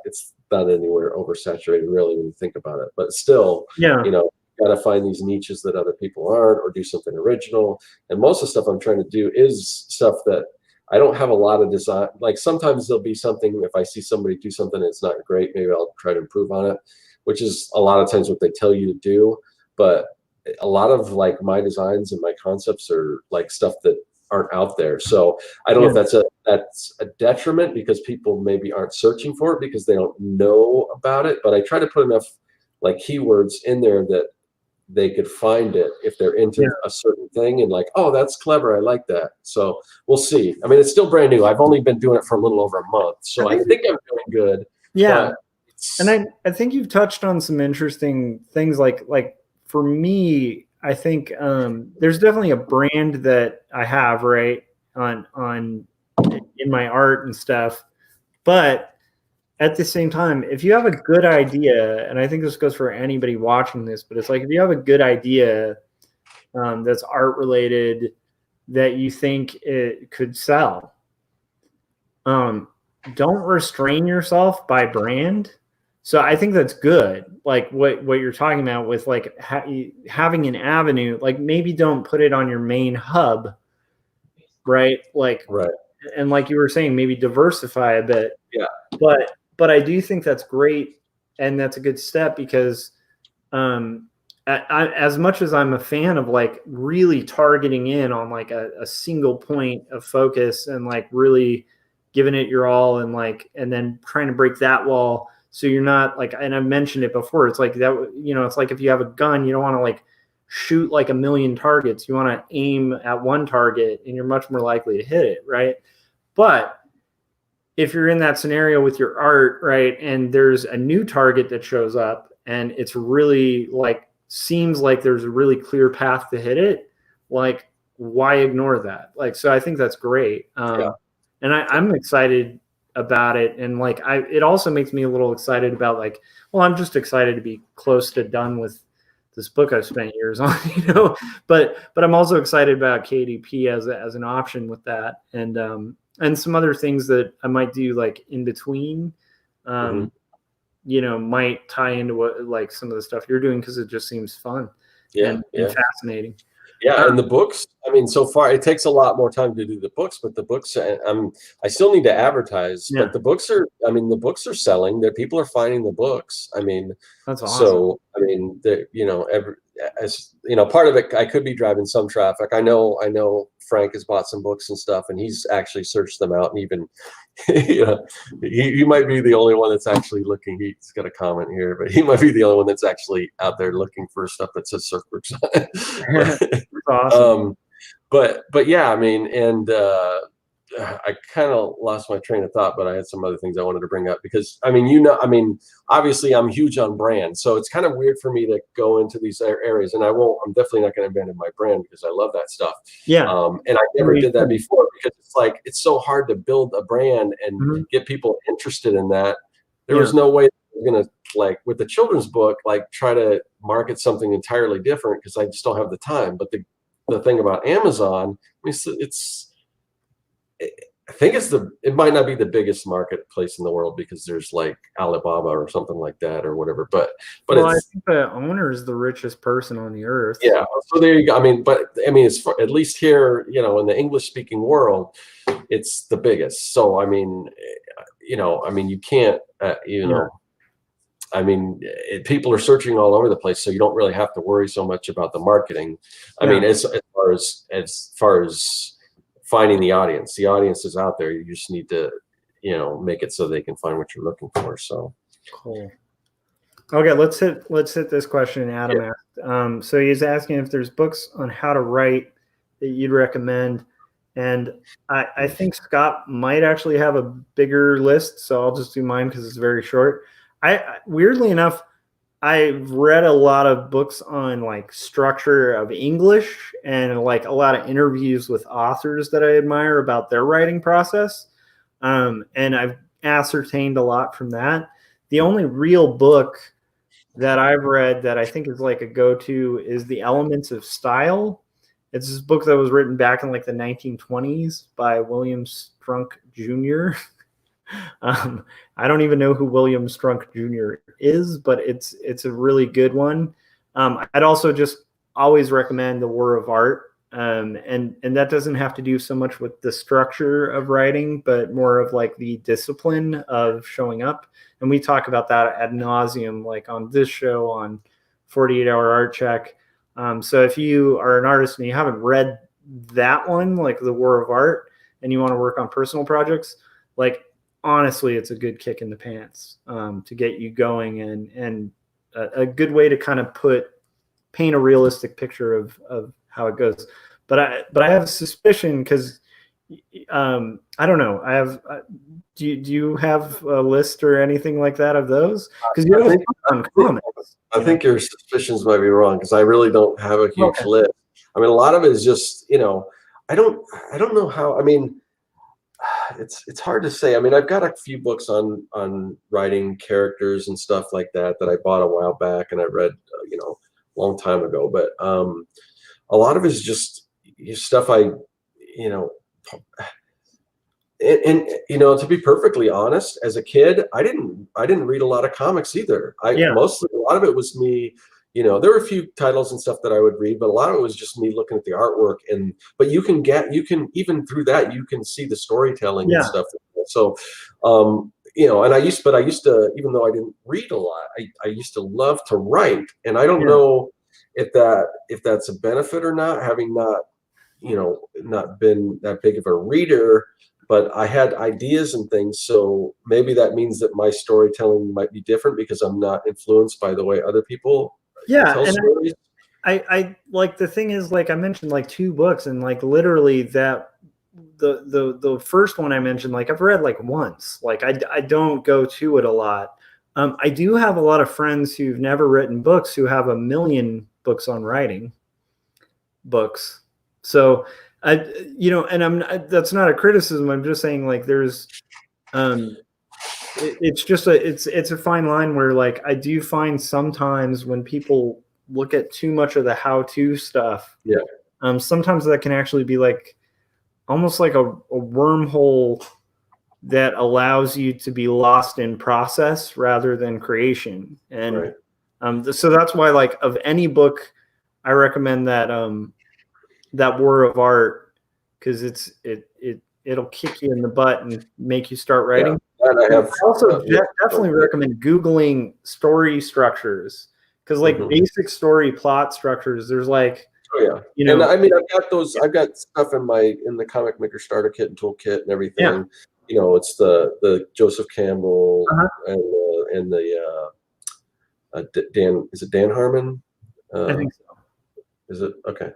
anywhere oversaturated really when you think about it, but still, you got to find these niches that other people aren't, or do something original. And most of the stuff I'm trying to do is stuff that I don't have a lot of design. Like sometimes there'll be something, if I see somebody do something that's not great, maybe I'll try to improve on it, which is a lot of times what they tell you to do. But a lot of like my designs and my concepts are like stuff that aren't out there. So I don't know if that's a detriment because people maybe aren't searching for it because they don't know about it. But I try to put enough like keywords in there that they could find it if they're into a certain thing and like, oh, that's clever. I like that. So we'll see. I mean, it's still brand new. I've only been doing it for a little over a month. So I think I'm doing good. Yeah. And I think you've touched on some interesting things. Like for me, I think there's definitely a brand that I have right on in my art and stuff. But at the same time, if you have a good idea, and I think this goes for anybody watching this, but it's like if you have a good idea that's art related that you think it could sell, don't restrain yourself by brand. So I think that's good. Like what you're talking about with like having an avenue, like maybe don't put it on your main hub, right? Like and like you were saying, maybe diversify a bit. Yeah. But I do think that's great, and that's a good step because as much as I'm a fan of like really targeting in on like a single point of focus and like really giving it your all and then trying to break that wall. So you're not like, and I've mentioned it before, it's like that, it's like if you have a gun, you don't want to like shoot like a million targets. You want to aim at one target and you're much more likely to hit it. Right. But if you're in that scenario with your art, right, and there's a new target that shows up and it's really like, seems like there's a really clear path to hit it, like why ignore that? Like, so I think that's great. And I'm excited about it. And like, it also makes me a little excited about like, well, I'm just excited to be close to done with this book I've spent years on, but I'm also excited about KDP as an option with that. And some other things that I might do like in between, might tie into what like some of the stuff you're doing because it just seems fun and fascinating. Yeah, and the books, I mean, so far it takes a lot more time to do the books, but the books, I still need to advertise, but the books are selling. That people are finding the books. I mean, that's awesome. So I mean, part of it, I could be driving some traffic. I know Frank has bought some books and stuff, and he's actually searched them out, and even, he might be the only one that's actually looking. He's got a comment here, but he might be the only one that's actually out there looking for stuff that says Surfworks on it. Awesome. But yeah, I mean, and I kind of lost my train of thought, but I had some other things I wanted to bring up because I mean, obviously I'm huge on brand, so it's kind of weird for me to go into these areas, and I'm definitely not going to abandon my brand because I love that stuff. Yeah. And I never did that before because it's like, it's so hard to build a brand and get people interested in that. There was no way I'm going to, like with the children's book, like try to market something entirely different because I just don't have the time. But the thing about Amazon, I mean, I think it might not be the biggest marketplace in the world because there's like Alibaba or something like that or whatever. But I think the owner is the richest person on the earth. Yeah. So there you go. I mean, it's at least here, in the English speaking world, it's the biggest. So, I mean, you can't, I mean, people are searching all over the place, so you don't really have to worry so much about the marketing. I mean, as far as finding the audience is out there. You just need to, make it so they can find what you're looking for. So cool. Okay, let's hit this question Adam asked. So he's asking if there's books on how to write that you'd recommend. And I think Scott might actually have a bigger list, so I'll just do mine because it's very short. Weirdly enough, I've read a lot of books on like structure of English and like a lot of interviews with authors that I admire about their writing process. And I've ascertained a lot from that. The only real book that I've read that I think is like a go-to is The Elements of Style. It's this book that was written back in like the 1920s by William Strunk Jr. I don't even know who William Strunk Jr. is, but it's a really good one. I'd also just always recommend The War of Art. And that doesn't have to do so much with the structure of writing, but more of like the discipline of showing up. And we talk about that ad nauseum, like on this show, on 48-Hour Art Check. So if you are an artist and you haven't read that one, like The War of Art, and you want to work on personal projects, like honestly, it's a good kick in the pants to get you going and a good way to kind of paint a realistic picture of how it goes. But I have a suspicion because I don't know. I have. Do you have a list or anything like that of those? Because you have on comics. I think your suspicions might be wrong because I really don't have a huge list. I mean, a lot of it is just I don't know how. I mean, it's hard to say. I mean, I've got a few books on writing characters and stuff like that I bought a while back and I read a long time ago. But a lot of it is just stuff and to be perfectly honest, as a kid, I didn't read a lot of comics either. A lot of it was me there were a few titles and stuff that I would read, but a lot of it was just me looking at the artwork. But you can even through that, you can see the storytelling and Yeah. stuff. So, and I used to, even though I didn't read a lot, I used to love to write. And I don't Yeah. know if that's a benefit or not, having not been that big of a reader, but I had ideas and things. So maybe that means that my storytelling might be different because I'm not influenced by the way other people Yeah. tell And stories. I like, the thing is, like, I mentioned like 2 books, and like literally that the first one I mentioned, like, I've read like once. Like, I don't go to it a lot. I do have a lot of friends who've never written books who have a million books on writing books. So and that's not a criticism. I'm just saying, like, there's it's just it's a fine line where, like, I do find sometimes when people look at too much of the how-to stuff, Yeah. Sometimes that can actually be like almost like a wormhole that allows you to be lost in process rather than creation. And Right. so that's why, like, of any book, I recommend that War of Art, because it'll kick you in the butt and make you start writing. Yeah, and I have Also definitely recommend Googling story structures, because like basic story plot structures, there's like, Oh yeah. And I mean, I've got stuff in the Comic Maker starter kit and toolkit and everything. Yeah. It's the Joseph Campbell and the Dan, is it Dan Harmon? I think so. Is it? Okay.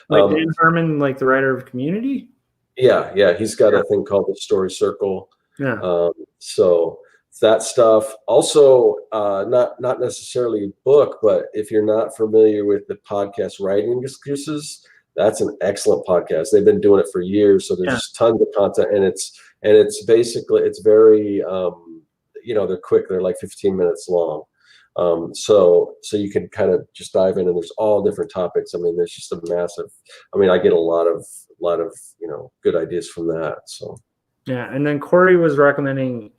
Like Dan Harmon, like the writer of Community? Yeah. He's got a thing called the Story Circle. Yeah. So that stuff. Also, not necessarily a book, but if you're not familiar with the podcast Writing Excuses, that's an excellent podcast. They've been doing it for years, so there's just tons of content, and it's basically, it's very they're quick. They're like 15 minutes long. So you can kind of just dive in, and there's all different topics. I mean, there's just a massive. I mean, I get a lot of good ideas from that. So yeah, and then Corey was recommending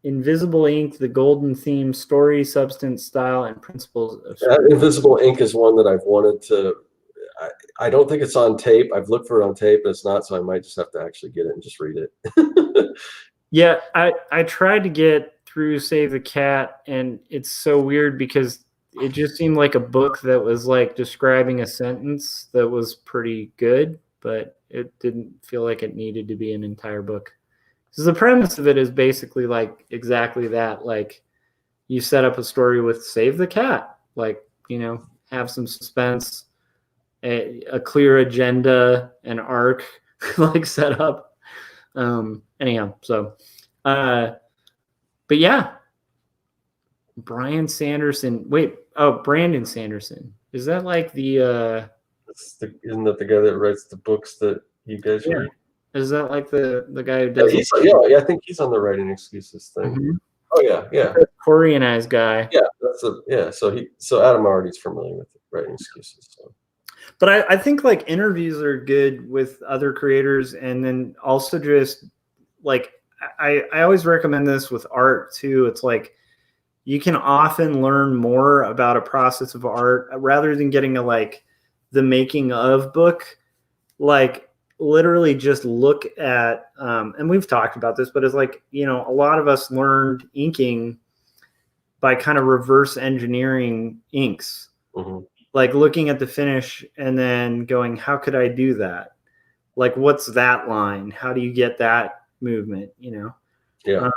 Invisible Ink, the Golden Theme: Story, Substance, Style, and Principles of Invisible Ink is one that I've wanted to. I don't think it's on tape. I've looked for it on tape, but it's not. So I might just have to actually get it and just read it. Yeah, I tried to get through Save the Cat, and it's so weird because it just seemed like a book that was like describing a sentence that was pretty good, but it didn't feel like it needed to be an entire book. Because the premise of it is basically like exactly that. Like, you set up a story with Save the Cat, like, have some suspense, a clear agenda, an arc, like, set up. Anyhow, so, but yeah, Brandon Sanderson. Is that like the? Isn't that the guy that writes the books that you guys read? Is that like the guy who does? Yeah, I think he's on the Writing Excuses thing. Mm-hmm. Oh yeah. Corey and I's guy. Yeah, So Adam Hardy's familiar with Writing Excuses. So. But I think like interviews are good with other creators, and then also just like I always recommend this with art too. It's like you can often learn more about a process of art rather than getting the making of book. Like, literally just look at and we've talked about this, but it's like, a lot of us learned inking by kind of reverse engineering inks. Mm-hmm. Like looking at the finish and then going, how could I do that? Like, what's that line? How do you get that movement? Yeah.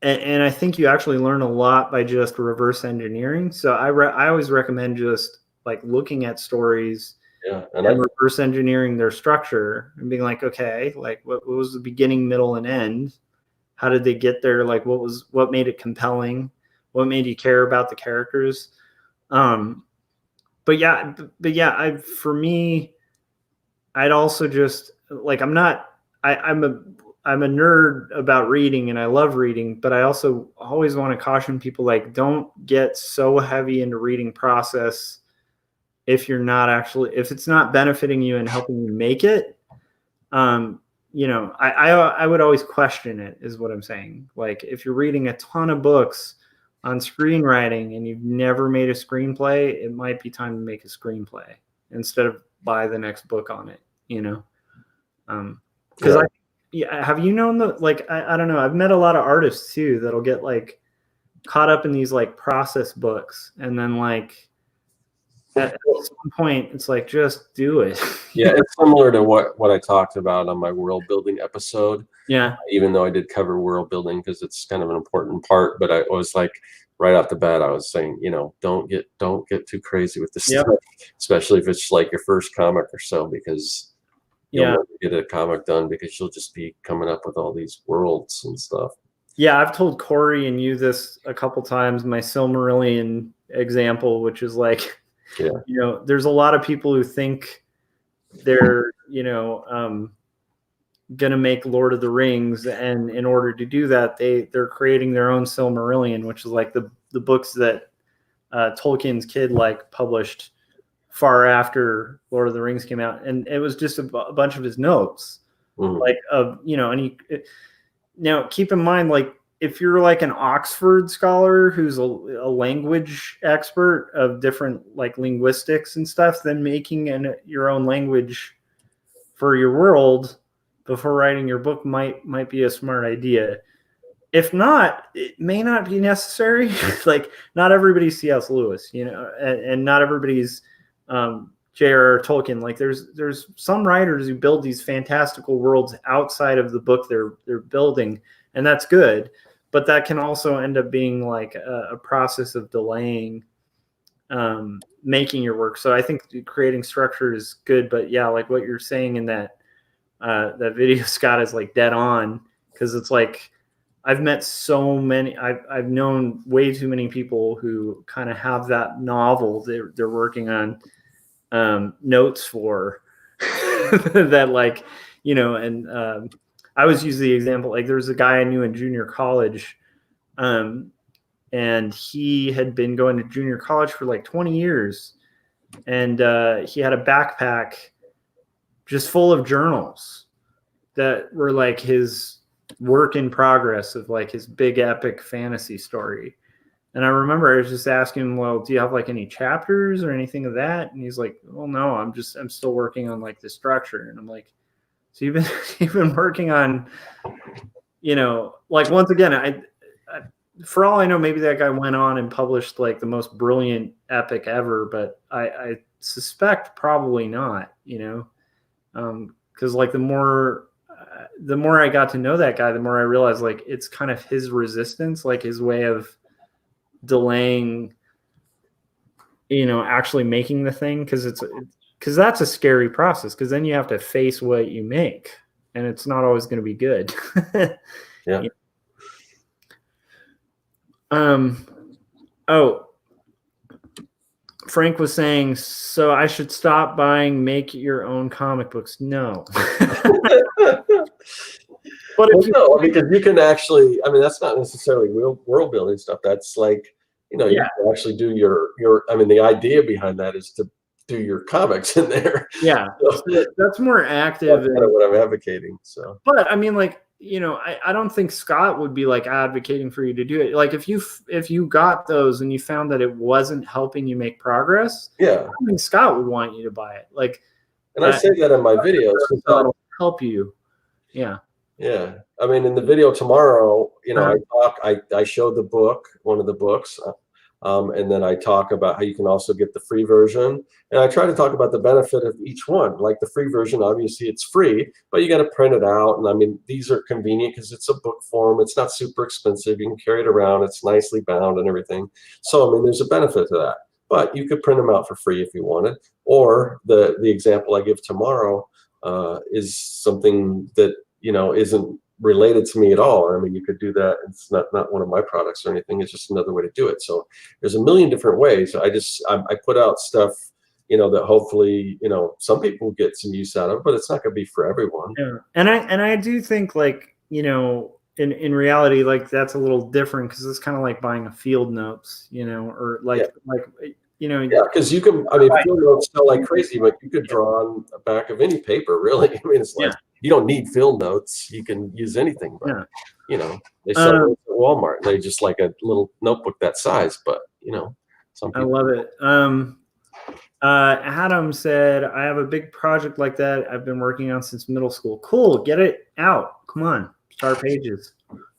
And I think you actually learn a lot by just reverse engineering. So I always recommend just like looking at stories and reverse engineering their structure and being like, okay, like what was the beginning, middle, and end? How did they get there? Like, what made it compelling? What made you care about the characters? But yeah, for me, I'd also just like, I'm a nerd about reading and I love reading, but I also always want to caution people, like, don't get so heavy into reading process if it's not benefiting you and helping you make it. I would always question it, is what I'm saying. Like, if you're reading a ton of books, on screenwriting and you've never made a screenplay, it might be time to make a screenplay instead of buy the next book on it, because have you known I don't know, I've met a lot of artists too that'll get like caught up in these like process books, and then like at some point it's like, just do it. Yeah, it's similar to what I talked about on my world building episode. Yeah. Even though I did cover world building because it's kind of an important part, but I was like, right off the bat, I was saying, don't get too crazy with this stuff, especially if it's like your first comic or so, because you'll never get a comic done because you'll just be coming up with all these worlds and stuff. Yeah, I've told Corey and you this a couple times, my Silmarillion example, which is like, there's a lot of people who think they're, gonna make Lord of the Rings, and in order to do that, they're creating their own Silmarillion, which is like the books that Tolkien's kid like published far after Lord of the Rings came out, and it was just a bunch of his notes, like now keep in mind, like if you're like an Oxford scholar who's a language expert of different like linguistics and stuff, then making your own language for your world before writing your book might be a smart idea. If not, it may not be necessary. Like not everybody's C.S. Lewis, and not everybody's J.R.R. Tolkien. Like there's some writers who build these fantastical worlds outside of the book they're building, and that's good. But that can also end up being like a process of delaying making your work. So I think creating structure is good, but yeah, like what you're saying in that video, Scott, is like dead on, because it's like I've met so many, I've known way too many people who kind of have that novel they're working on notes for that, like, and I always use the example, like there was a guy I knew in junior college, and he had been going to junior college for like 20 years, and he had a backpack just full of journals that were like his work in progress of like his big epic fantasy story. And I remember I was just asking him, well, do you have like any chapters or anything of that? And he's like, well, no, I'm still working on like the structure. And I'm like, so you've been working on, like, once again, I for all I know, maybe that guy went on and published like the most brilliant epic ever, but I suspect probably not, because like the more I got to know that guy, the more I realized like it's kind of his resistance, like his way of delaying, actually making the thing, because that's a scary process, because then you have to face what you make, and it's not always going to be good. Yeah. Oh, Frank was saying, so I should stop buying make your own comic books. No. But no, because you can actually, that's not necessarily world building stuff. That's like, you can actually do your, the idea behind that is to do your comics in there. Yeah. So that's more active. That's kind of what I'm advocating. So, but I don't think Scott would be like advocating for you to do it. Like if you got those and you found that it wasn't helping you make progress, I think Scott would want you to buy it. Like, and I say that in my videos. That'll help you. Yeah. Yeah. In the video tomorrow, I show the book, one of the books, and then I talk about how you can also get the free version. And I try to talk about the benefit of each one. Like the free version, obviously it's free, but you got to print it out. And these are convenient because it's a book form. It's not super expensive. You can carry it around. It's nicely bound and everything. So, there's a benefit to that. But you could print them out for free if you wanted. Or the example I give tomorrow is something that, isn't related to me at all. You could do that. It's not one of my products or anything. It's just another way to do it. So there's a million different ways. I put out stuff, that hopefully, some people get some use out of, but it's not going to be for everyone. Yeah. And I do think like, in reality, like that's a little different, because it's kind of like buying a field notes, or like, because you can, field notes sell like crazy, but you could draw on the back of any paper, really. It's like, you don't need field notes. You can use anything. But. Yeah. they sell those at Walmart. They're just like a little notebook that size, but some I people. love it. Adam said, I have a big project like that I've been working on since middle school. Cool. Get it out. Come on. Start pages.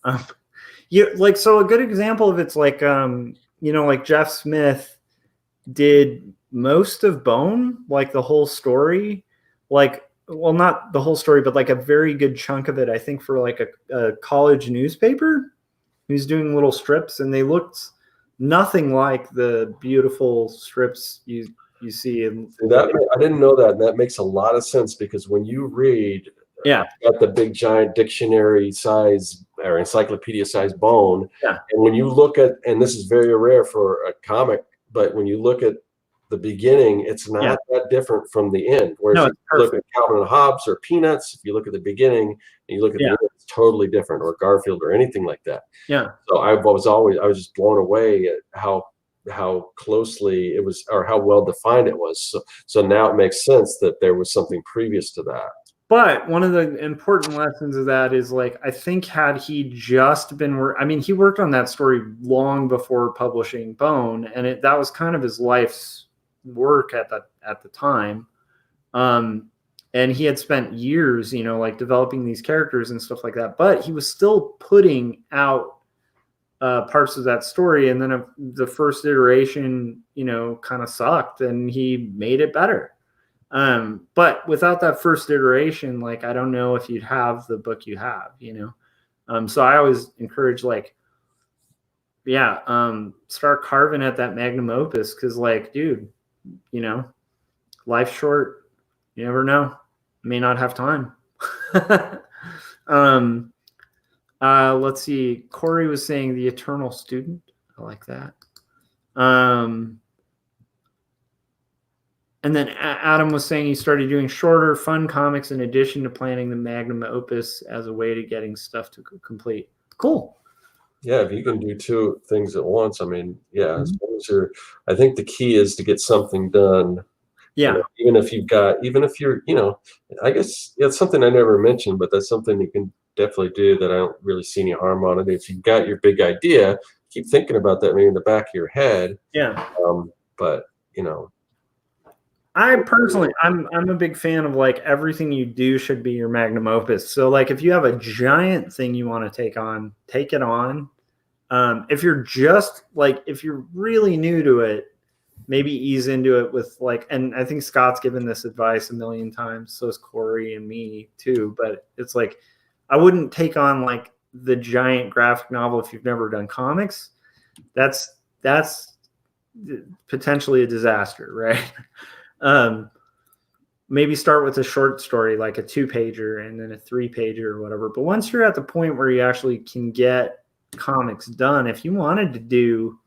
So a good example of it's like, like Jeff Smith did most of Bone, like the whole story, not the whole story, but like a very good chunk of it, I think, for like a college newspaper. He's doing little strips, and they looked nothing like the beautiful strips you see in that. I didn't know that, and that makes a lot of sense, because when you read, I've got the big giant dictionary size or encyclopedia size Bone, and when you look at, and this is very rare for a comic, but when you look at the beginning, it's not that different from the end. Whereas if you look at Calvin and Hobbes or Peanuts, if you look at the beginning and you look at the end, it's totally different, or Garfield or anything like that. Yeah. So I was just blown away at how closely it was, or how well defined it was. So now it makes sense that there was something previous to that. But one of the important lessons of that is, like, I think had he just been he worked on that story long before publishing Bone, and that was kind of his life's work at the time. And he had spent years, like developing these characters and stuff like that, but he was still putting out parts of that story. And then the first iteration, kind of sucked, and he made it better. But without that first iteration, like, I don't know if you'd have the book you have, so I always encourage, like, start carving at that magnum opus. 'Cause, like, dude, life's short. You never know. May not have time. Let's see. Corey was saying The Eternal Student. I like that. And then Adam was saying he started doing shorter, fun comics in addition to planning the magnum opus as a way to getting stuff to complete. Cool. Yeah, if you can do two things at once, as long as I think the key is to get something done. Yeah. Even if you're, I guess it's something I never mentioned, but that's something you can definitely do that I don't really see any harm on it. If you've got your big idea, keep thinking about that maybe in the back of your head. Yeah. But I personally, I'm a big fan of, like, everything you do should be your magnum opus. So, like, if you have a giant thing you want to take it on. If you're just, like, if you're really new to it, maybe ease into it with, like, and I think Scott's given this advice a million times. So is Corey and me too. But it's like, I wouldn't take on, like, the giant graphic novel if you've never done comics. That's potentially a disaster, right? Maybe start with a short story, like a 2-pager and then a 3-pager or whatever. But once you're at the point where you actually can get comics done, if you wanted to do,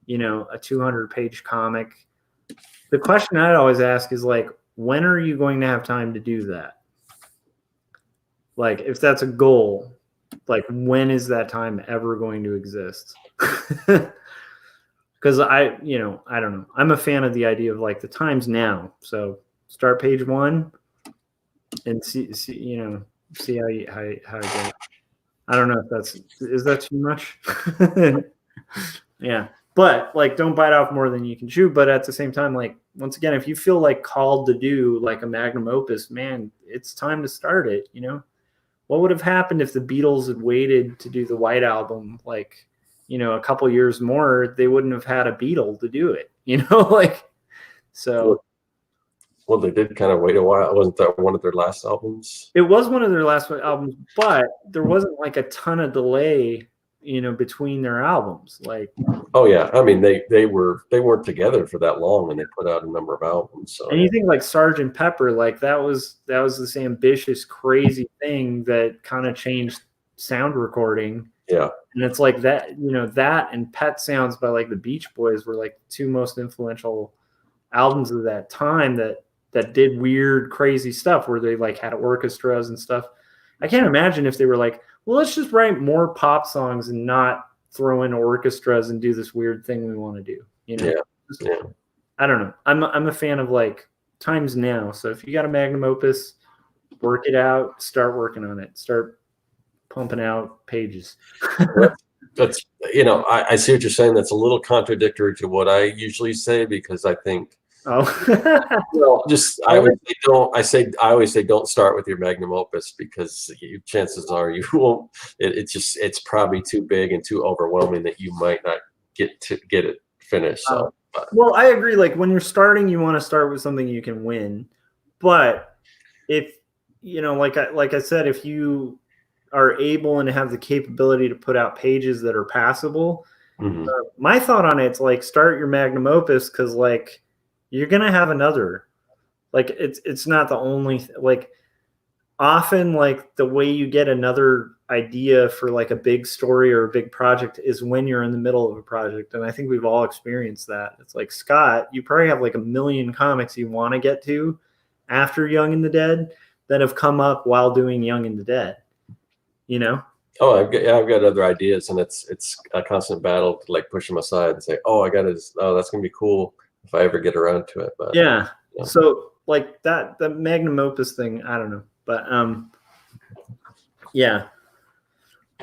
a 200-page comic, the question I'd always ask is, like, when are you going to have time to do that? Like, if that's a goal, like, when is that time ever going to exist? Because I don't know. I'm a fan of the idea of, like, the time's now. So start page 1 and see how you go. I don't know if is that too much? Yeah. But, like, don't bite off more than you can chew. But at the same time, like, once again, if you feel, like, called to do, like, a magnum opus, man, it's time to start it. What would have happened if the Beatles had waited to do the White Album, like, a couple years more? They wouldn't have had a Beatle to do it, like, so. Well, they did kind of wait a while. Wasn't that one of their last albums? It was one of their last albums, but there wasn't, like, a ton of delay, between their albums. Like, oh yeah, I mean, they weren't together for that long, and they put out a number of albums. So, and you think, like, Sgt. Pepper, like, that was this ambitious, crazy thing that kind of changed sound recording. Yeah. And it's like that, that and Pet Sounds by, like, the Beach Boys were, like, two most influential albums of that time that did weird, crazy stuff where they, like, had orchestras and stuff. I can't imagine if they were like, well, let's just write more pop songs and not throw in orchestras and do this weird thing we want to do. Yeah. I don't know. I'm a fan of, like, times now. So if you got a magnum opus, work it out, start working on it, start pumping out pages. That's I see what you're saying. That's a little contradictory to what I usually say, because I think I always say don't start with your magnum opus, because chances are you won't. It's probably too big and too overwhelming that you might not get it finished. So, well, I agree. Like when you're starting, you want to start with something you can win. But if like I said, if you are able and have the capability to put out pages that are passable, my thought on it's like start your magnum opus, because like you're gonna have another. Like it's not the only like often like the way you get another idea for like a big story or a big project is when you're in the middle of a project. And I think we've all experienced that. It's like, Scott, you probably have like a million comics you want to get to after Young and the Dead that have come up while doing Young and the Dead, Oh, I've got other ideas, and it's a constant battle to like push them aside and say, that's gonna be cool if I ever get around to it. But yeah. So like that, the magnum opus thing, I don't know, but yeah.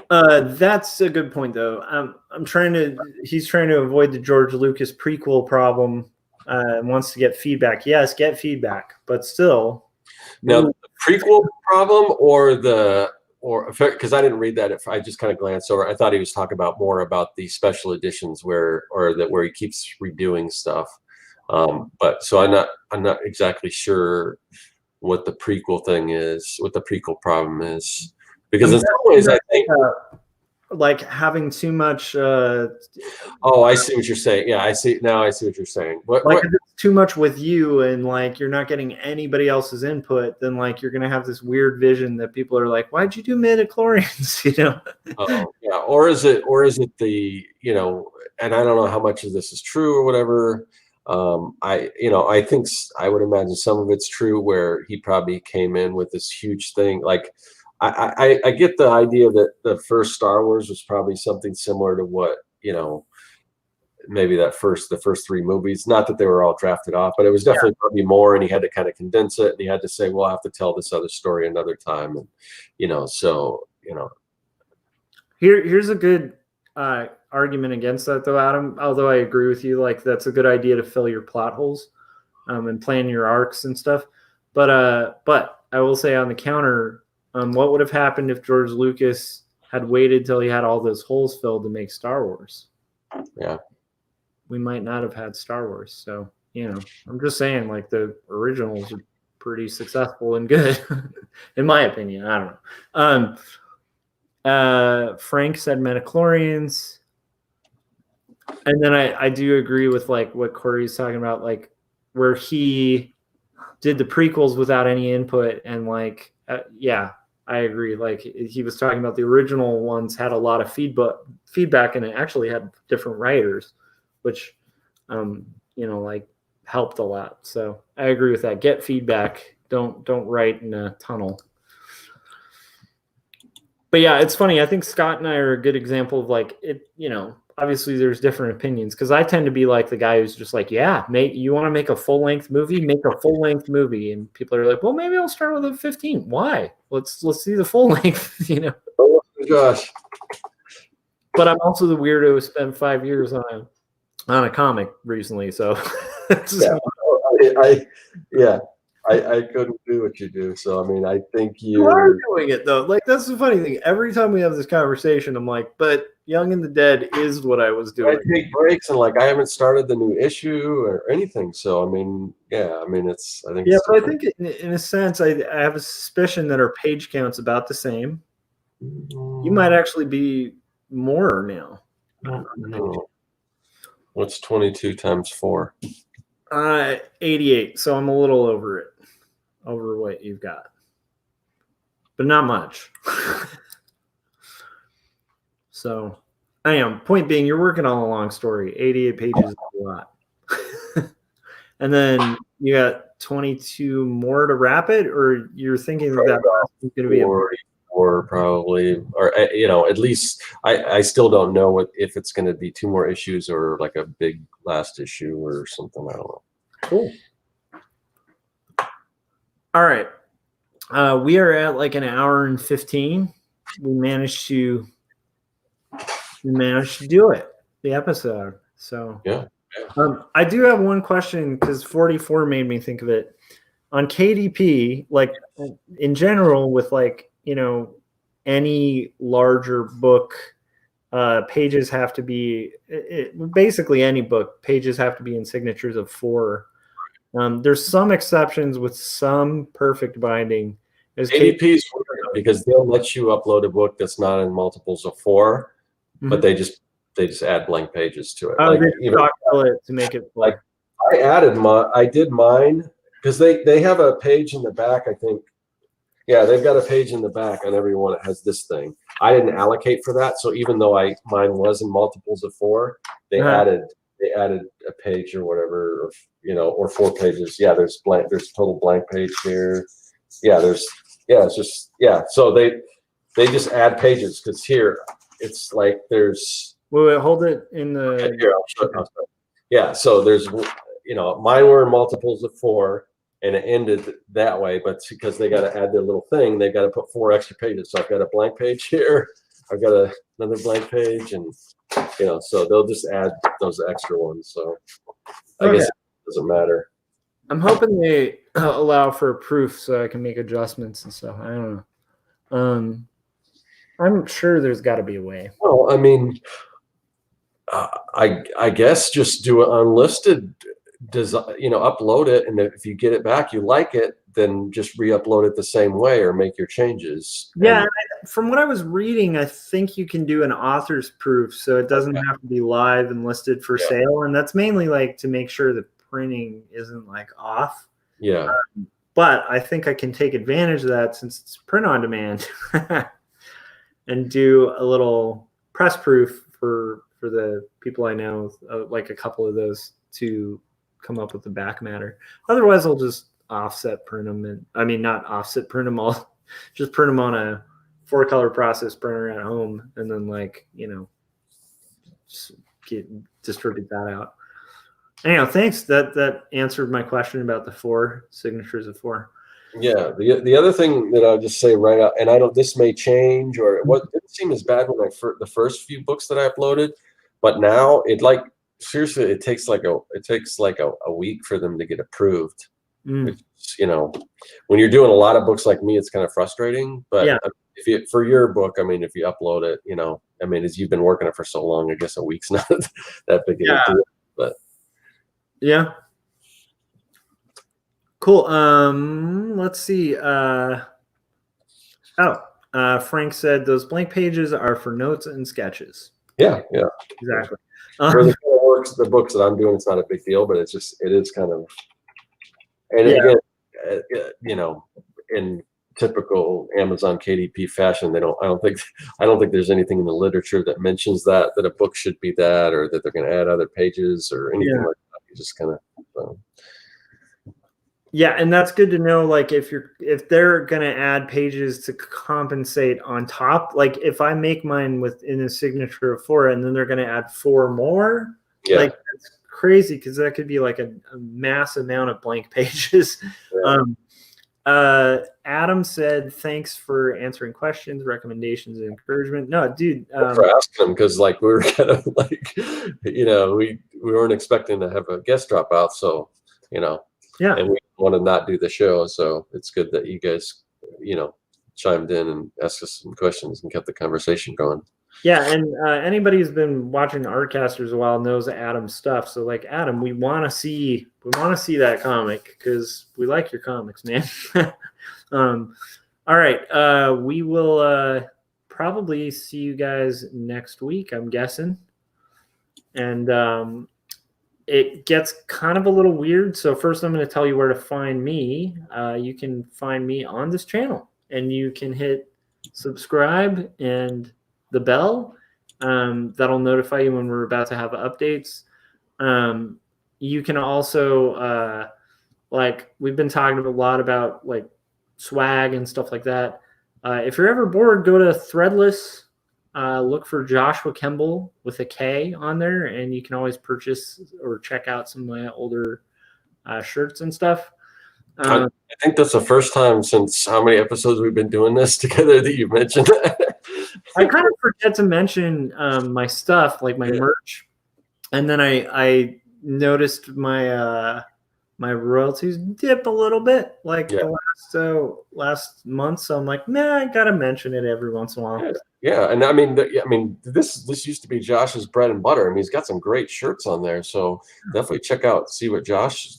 That's a good point, though. He's trying to avoid the George Lucas prequel problem. Wants to get feedback. Yes, get feedback, but still. Now, the prequel problem or because I didn't read that, I just kind of glanced over. I thought he was talking more about the special editions where he keeps redoing stuff. But so I'm not exactly sure what the prequel thing is, what the prequel problem is. Because in some ways, I think like having too much. I see what you're saying. Yeah, I see what you're saying. If it's too much with you, and like you're not getting anybody else's input, then like you're gonna have this weird vision that people are like, "Why'd you do midichlorians?" Oh, yeah. Or is it the And I don't know how much of this is true or whatever. I think I would imagine some of it's true, where he probably came in with this huge thing, like. I get the idea that the first Star Wars was probably something similar to what, maybe the first three movies, not that they were all drafted off, but it was definitely probably more, and he had to kind of condense it, and he had to say, well, I have to tell this other story another time. And, Here's a good argument against that, though, Adam, although I agree with you, like that's a good idea to fill your plot holes and plan your arcs and stuff. But I will say on the counter, what would have happened if George Lucas had waited till he had all those holes filled to make Star Wars? Yeah. We might not have had Star Wars. So, I'm just saying, like, the originals are pretty successful and good, in my opinion. I don't know. Frank said midichlorians. And then I do agree with, like, what Corey's talking about, like, where he did the prequels without any input, and, like, I agree. Like he was talking about the original ones had a lot of feedback, and it actually had different writers, which, like helped a lot. So I agree with that. Get feedback. Don't write in a tunnel. But yeah, it's funny. I think Scott and I are a good example of like it. Obviously there's different opinions, because I tend to be like the guy who's just like, yeah, you want to make a full-length movie, make a full-length movie. And people are like, well, maybe I'll start with a 15. Why? Let's see the full length, Oh my gosh. But I'm also the weirdo who spent 5 years on a comic recently. So I couldn't do what you do. So, I mean, I think you are doing it, though. Like, that's the funny thing. Every time we have this conversation, I'm like, but Young and the Dead is what I was doing. I take breaks, and like I haven't started the new issue or anything. So, I mean, I think in a sense, I have a suspicion that our page count's about the same. You might actually be more now. No. What's 22 times 4? 88. So I'm a little over what you've got, but not much. So I am. Point being, you're working on a long story. 88 pages is a lot. And then you got 22 more to wrap it, or you're thinking that is going to be or probably, or at least I still don't know if it's going to be 2 more issues or like a big last issue or something. I don't know. Cool. All right. We are at like an hour and 15. we managed to do it, the episode. So Yeah. I do have one question because 44 made me think of it. On KDP, like in general, with like, you know, any larger book, pages have to be basically any book, pages have to be in signatures of 4. There's some exceptions with some perfect binding. KDP is weird because they'll let you upload a book that's not in multiples of 4, but they just add blank pages to it. Oh, like they even it to make it like I did mine because they have a page in the back, I think. Yeah, they've got a page in the back on every one that has this thing. I didn't allocate for that, so even though mine was in multiples of 4, they added a page or whatever, or, you know, or 4 pages. Yeah, there's total blank page here. Yeah, it's just So they just add pages because here it's like there's. Wait, hold it in the. Okay, here, I'll show you. Yeah, so there's, you know, mine were in multiples of 4. And it ended that way, but because they got to add their little thing, they got to put 4 extra pages. So I've got a blank page here, I've got another blank page, and you know, so they'll just add those extra ones. So I guess it doesn't matter. I'm hoping they allow for proof so I can make adjustments and stuff. I don't know. I'm sure there's got to be a way. Well, I mean, I guess just do it unlisted. You know, upload it, and if you get it back, you like it, then just re-upload it the same way or make your changes. Yeah, from what I was reading, I think you can do an author's proof, so it doesn't have to be live and listed for sale, and that's mainly like to make sure the printing isn't like off. Yeah. But I think I can take advantage of that since it's print on demand, and do a little press proof for the people I know, like a couple of those to come up with the back matter. Otherwise, I'll just offset print them, and I mean not offset print them. I'll just print them on a 4-color process printer at home, and then like, you know, just distribute that out. Anyhow, thanks. That answered my question about the 4 signatures of 4. Yeah. The other thing that I'll just say right out, and this may change, or it didn't seem as bad when the first few books that I uploaded, but now seriously, it takes like a week for them to get approved. Which, you know, when you're doing a lot of books like me, it's kind of frustrating. But for your book, I mean, if you upload it, you know, I mean, as you've been working it for so long, I guess a week's not that big of a deal. But yeah, cool. Let's see. Frank said those blank pages are for notes and sketches. Yeah, exactly. For the books that I'm doing, it's not a big deal, but it is kind of. And again, you know, in typical Amazon KDP fashion, I don't think there's anything in the literature that mentions that a book should be that, or that they're going to add other pages or anything like that. You just kind of. Yeah, and that's good to know. Like if they're going to add pages to compensate on top, like if I make mine within a signature of 4, and then they're going to add 4 more, like that's crazy, because that could be like a mass amount of blank pages. Adam said, thanks for answering questions, recommendations, and encouragement. No, dude. For asking them, because like we were kind of like, you know, we weren't expecting to have a guest drop out, so, you know, and we want to not do the show, so it's good that you guys, you know, chimed in and asked us some questions and kept the conversation going. Yeah, and anybody who's been watching Artcasters a while knows Adam's stuff. So, like, Adam, we want to see that comic because we like your comics, man. All right, we will probably see you guys next week, I'm guessing. And it gets kind of a little weird. So first, I'm going to tell you where to find me. You can find me on this channel, and you can hit subscribe and the bell. That'll notify you when we're about to have updates. You can also, like, we've been talking a lot about like swag and stuff like that. If you're ever bored, go to Threadless, look for Joshua Kemble with a K on there, and you can always purchase or check out some of my older shirts and stuff. I think that's the first time since how many episodes we've been doing this together that you mentioned that. I kind of forget to mention my stuff, like my merch, and then I noticed my my royalties dip a little bit, like the last month. So I'm like, nah, I gotta mention it every once in a while. Yeah, and I mean, this used to be Josh's bread and butter. I mean, he's got some great shirts on there, so definitely check out, see what Josh,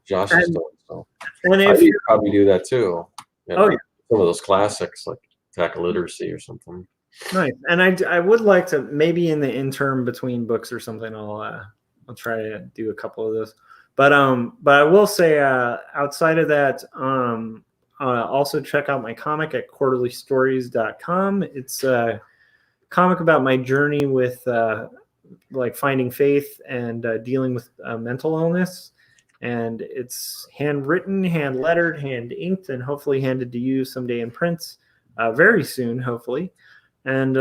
Josh is doing. So and if you probably do that too. Some of those classics like Tackle Literacy or something. Nice, and I would like to maybe in the interim between books or something, I'll try to do a couple of those. But I will say outside of that, also check out my comic at quarterlystories.com. It's a comic about my journey with like finding faith and dealing with mental illness. And it's handwritten, hand lettered, hand inked, and hopefully handed to you someday in print very soon, hopefully. And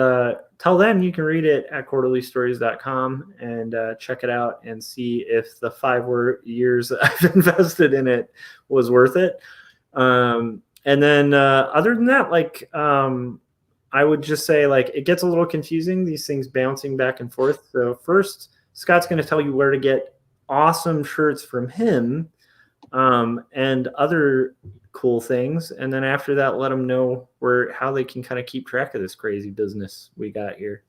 till then, you can read it at quarterlystories.com and check it out and see if the 5 years I've invested in it was worth it. And then other than that, like I would just say, like, it gets a little confusing, these things bouncing back and forth. So first, Scott's going to tell you where to get awesome shirts from him and other cool things, and then after that let them know how they can kind of keep track of this crazy business we got here.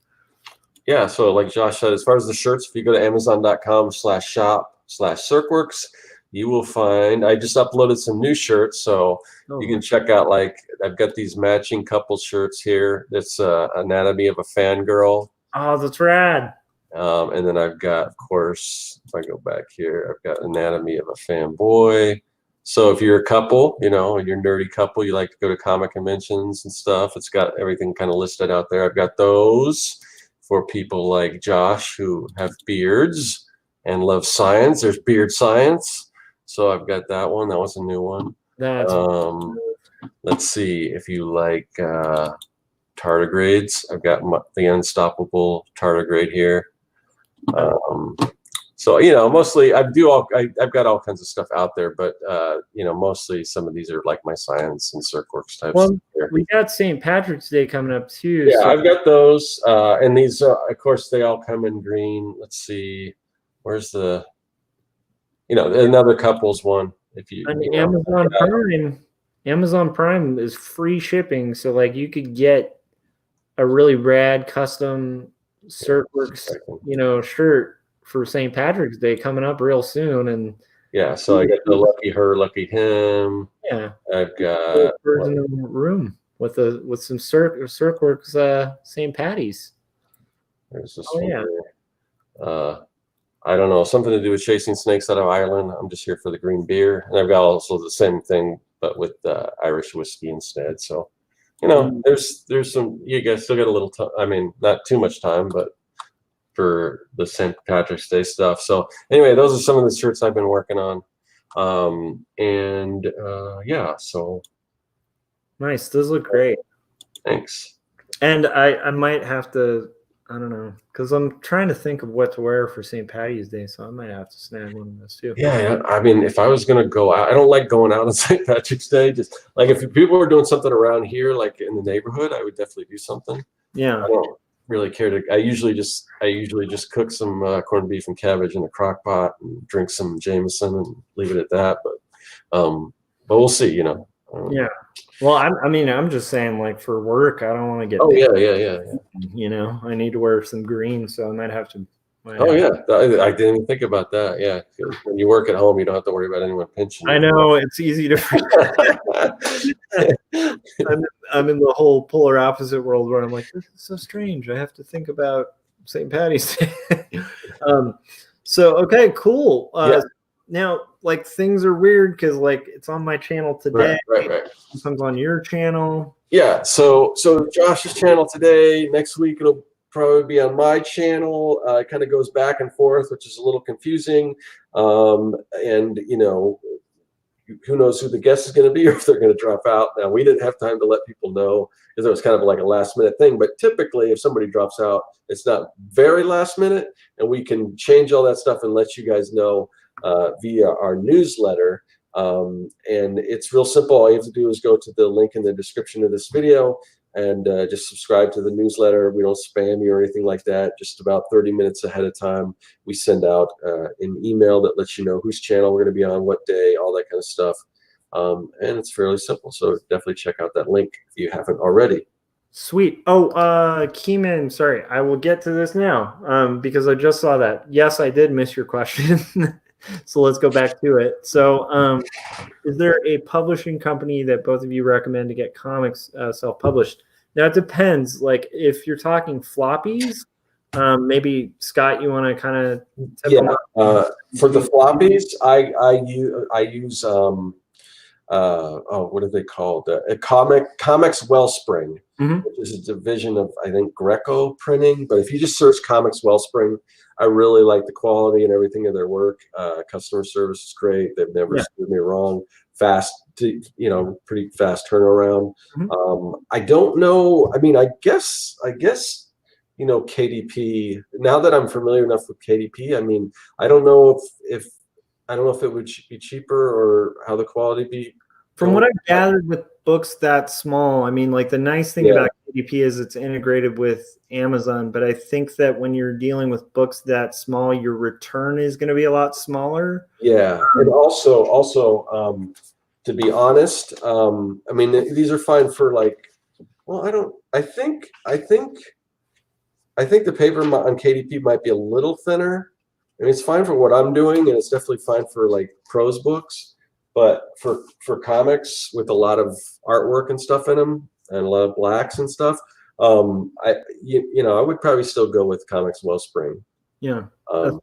So like Josh said, as far as the shirts, if you go to amazon.com/shop/circworks, you will find, I just uploaded some new shirts, so you can check out, like, I've got these matching couple shirts here. That's Anatomy of a Fangirl. Oh, that's rad. And then I've got, of course, if I go back here, I've got Anatomy of a Fanboy. So if you're a couple, you're a nerdy couple, you like to go to comic conventions and stuff, it's got everything kind of listed out there. I've got those for people like Josh who have beards and love science. There's Beard Science. So I've got that one. That was a new one. Let's see, if you like tardigrades, I've got the Unstoppable tardigrade here. So mostly I've got all kinds of stuff out there, but mostly some of these are like my science and Circworks types. Well, we got St. Patrick's Day coming up too. Yeah, so I've got those, and these of course they all come in green. Let's see, where's the another couples one. If you Amazon Prime is free shipping, so like you could get a really rad custom Circworks shirt for St. Patrick's Day coming up real soon. And so I got the Lucky Her, Lucky Him. I've got in the room with some Circworks St. Patty's. There's this one here. I don't know, something to do with chasing snakes out of Ireland. I'm just here for the green beer, and I've got also the same thing but with Irish whiskey instead. So there's some, you guys still got a little time. I mean, not too much time, but for the St. Patrick's Day stuff. So anyway, those are some of the shirts I've been working on. So nice. Those look great. Thanks. And I might have to, I don't know, because I'm trying to think of what to wear for St. Patty's Day, so I might have to snag one of those too. Yeah, I mean, if I was going to go out, I don't like going out on St. Patrick's Day. Just like if people were doing something around here, like in the neighborhood, I would definitely do something. Yeah. I don't really care to. I usually just cook some corned beef and cabbage in a crock pot and drink some Jameson and leave it at that. But we'll see. Yeah. Well, I'm just saying, like, for work, I don't want to get. Oh yeah. I need to wear some green, so I might have to. I didn't even think about that. Yeah, when you work at home, you don't have to worry about anyone pinching you. I know, it's easy to forget. I'm in the whole polar opposite world where I'm like, this is so strange. I have to think about St. Patty's Day. So okay, cool. Now, like, things are weird because, like, it's on my channel today. Right. Sometimes on your channel. Yeah. So Josh's channel today. Next week it'll probably be on my channel. It kind of goes back and forth, which is a little confusing. And who knows who the guest is going to be or if they're going to drop out. Now, we didn't have time to let people know because it was kind of like a last minute thing. But typically, if somebody drops out, it's not very last minute, and we can change all that stuff and let you guys know via our newsletter. And it's real simple. All you have to do is go to the link in the description of this video and just subscribe to the newsletter. We don't spam you or anything like that. Just about 30 minutes ahead of time, we send out an email that lets you know whose channel we're going to be on, what day, all that kind of stuff. And it's fairly simple. So definitely check out that link if you haven't already. Sweet. Oh, Keyman, sorry, I will get to this now because I just saw that. Yes, I did miss your question. So let's go back to it. So is there a publishing company that both of you recommend to get comics self-published? Now, it depends. Like, if you're talking floppies, maybe, Scott, you want to kind of... Yeah, for the floppies, I use what are they called? Comics Wellspring, which is a division of, I think, Greco Printing. But if you just search Comics Wellspring, I really like the quality and everything of their work. Customer service is great. They've never screwed me wrong. Fast, pretty fast turnaround. I don't know. I mean, I guess, KDP. Now that I'm familiar enough with KDP, I mean, I don't know if it would be cheaper or how the quality be. From what I've gathered with books that small, I mean, like, the nice thing about KDP is it's integrated with Amazon, but I think that when you're dealing with books that small, your return is going to be a lot smaller. Yeah, and also, to be honest, I mean, these are fine for, like, well, I think the paper on KDP might be a little thinner. I mean, it's fine for what I'm doing, and it's definitely fine for, like, prose books. But for comics with a lot of artwork and stuff in them, and a lot of blacks and stuff, I would probably still go with Comics Wellspring. Yeah. And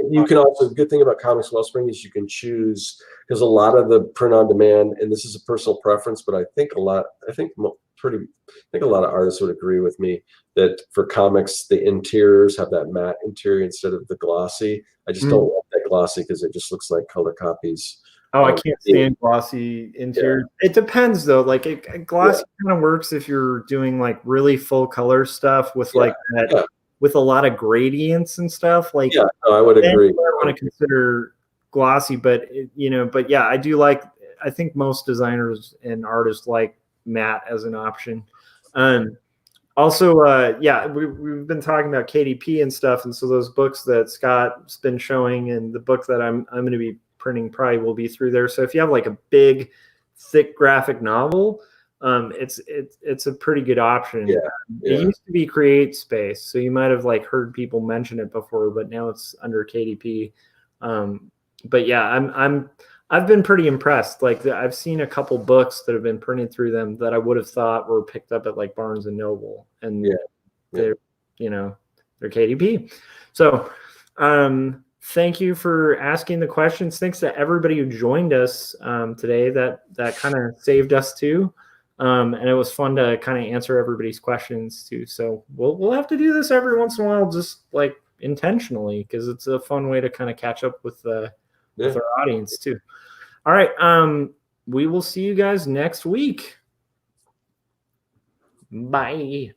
you can also, the good thing about Comics Wellspring is you can choose, because a lot of the print on demand, and this is a personal preference, but I think a lot of artists would agree with me that for comics, the interiors have that matte interior instead of the glossy. I just don't like that glossy because it just looks like color copies. Oh, I can't stand glossy interior. Yeah. It depends, though. Like, glossy kind of works if you're doing, like, really full color stuff with like that, with a lot of gradients and stuff. Like, I would agree. I want to consider glossy, but I do like. I think most designers and artists like matte as an option. Also, we've been talking about KDP and stuff, and so those books that Scott's been showing, and the book that I'm going to be printing probably will be through there. So if you have, like, a big, thick graphic novel, it's a pretty good option. It used to be Create Space, so you might have, like, heard people mention it before, but now it's under KDP. But yeah, I've been pretty impressed. Like, I've seen a couple books that have been printed through them that I would have thought were picked up at, like, Barnes and Noble, and they're KDP. So thank you for asking the questions. Thanks to everybody who joined us today. That kind of saved us too. And it was fun to kind of answer everybody's questions too. So we'll have to do this every once in a while, just, like, intentionally, because it's a fun way to kind of catch up with our audience too. All right. We will see you guys next week. Bye.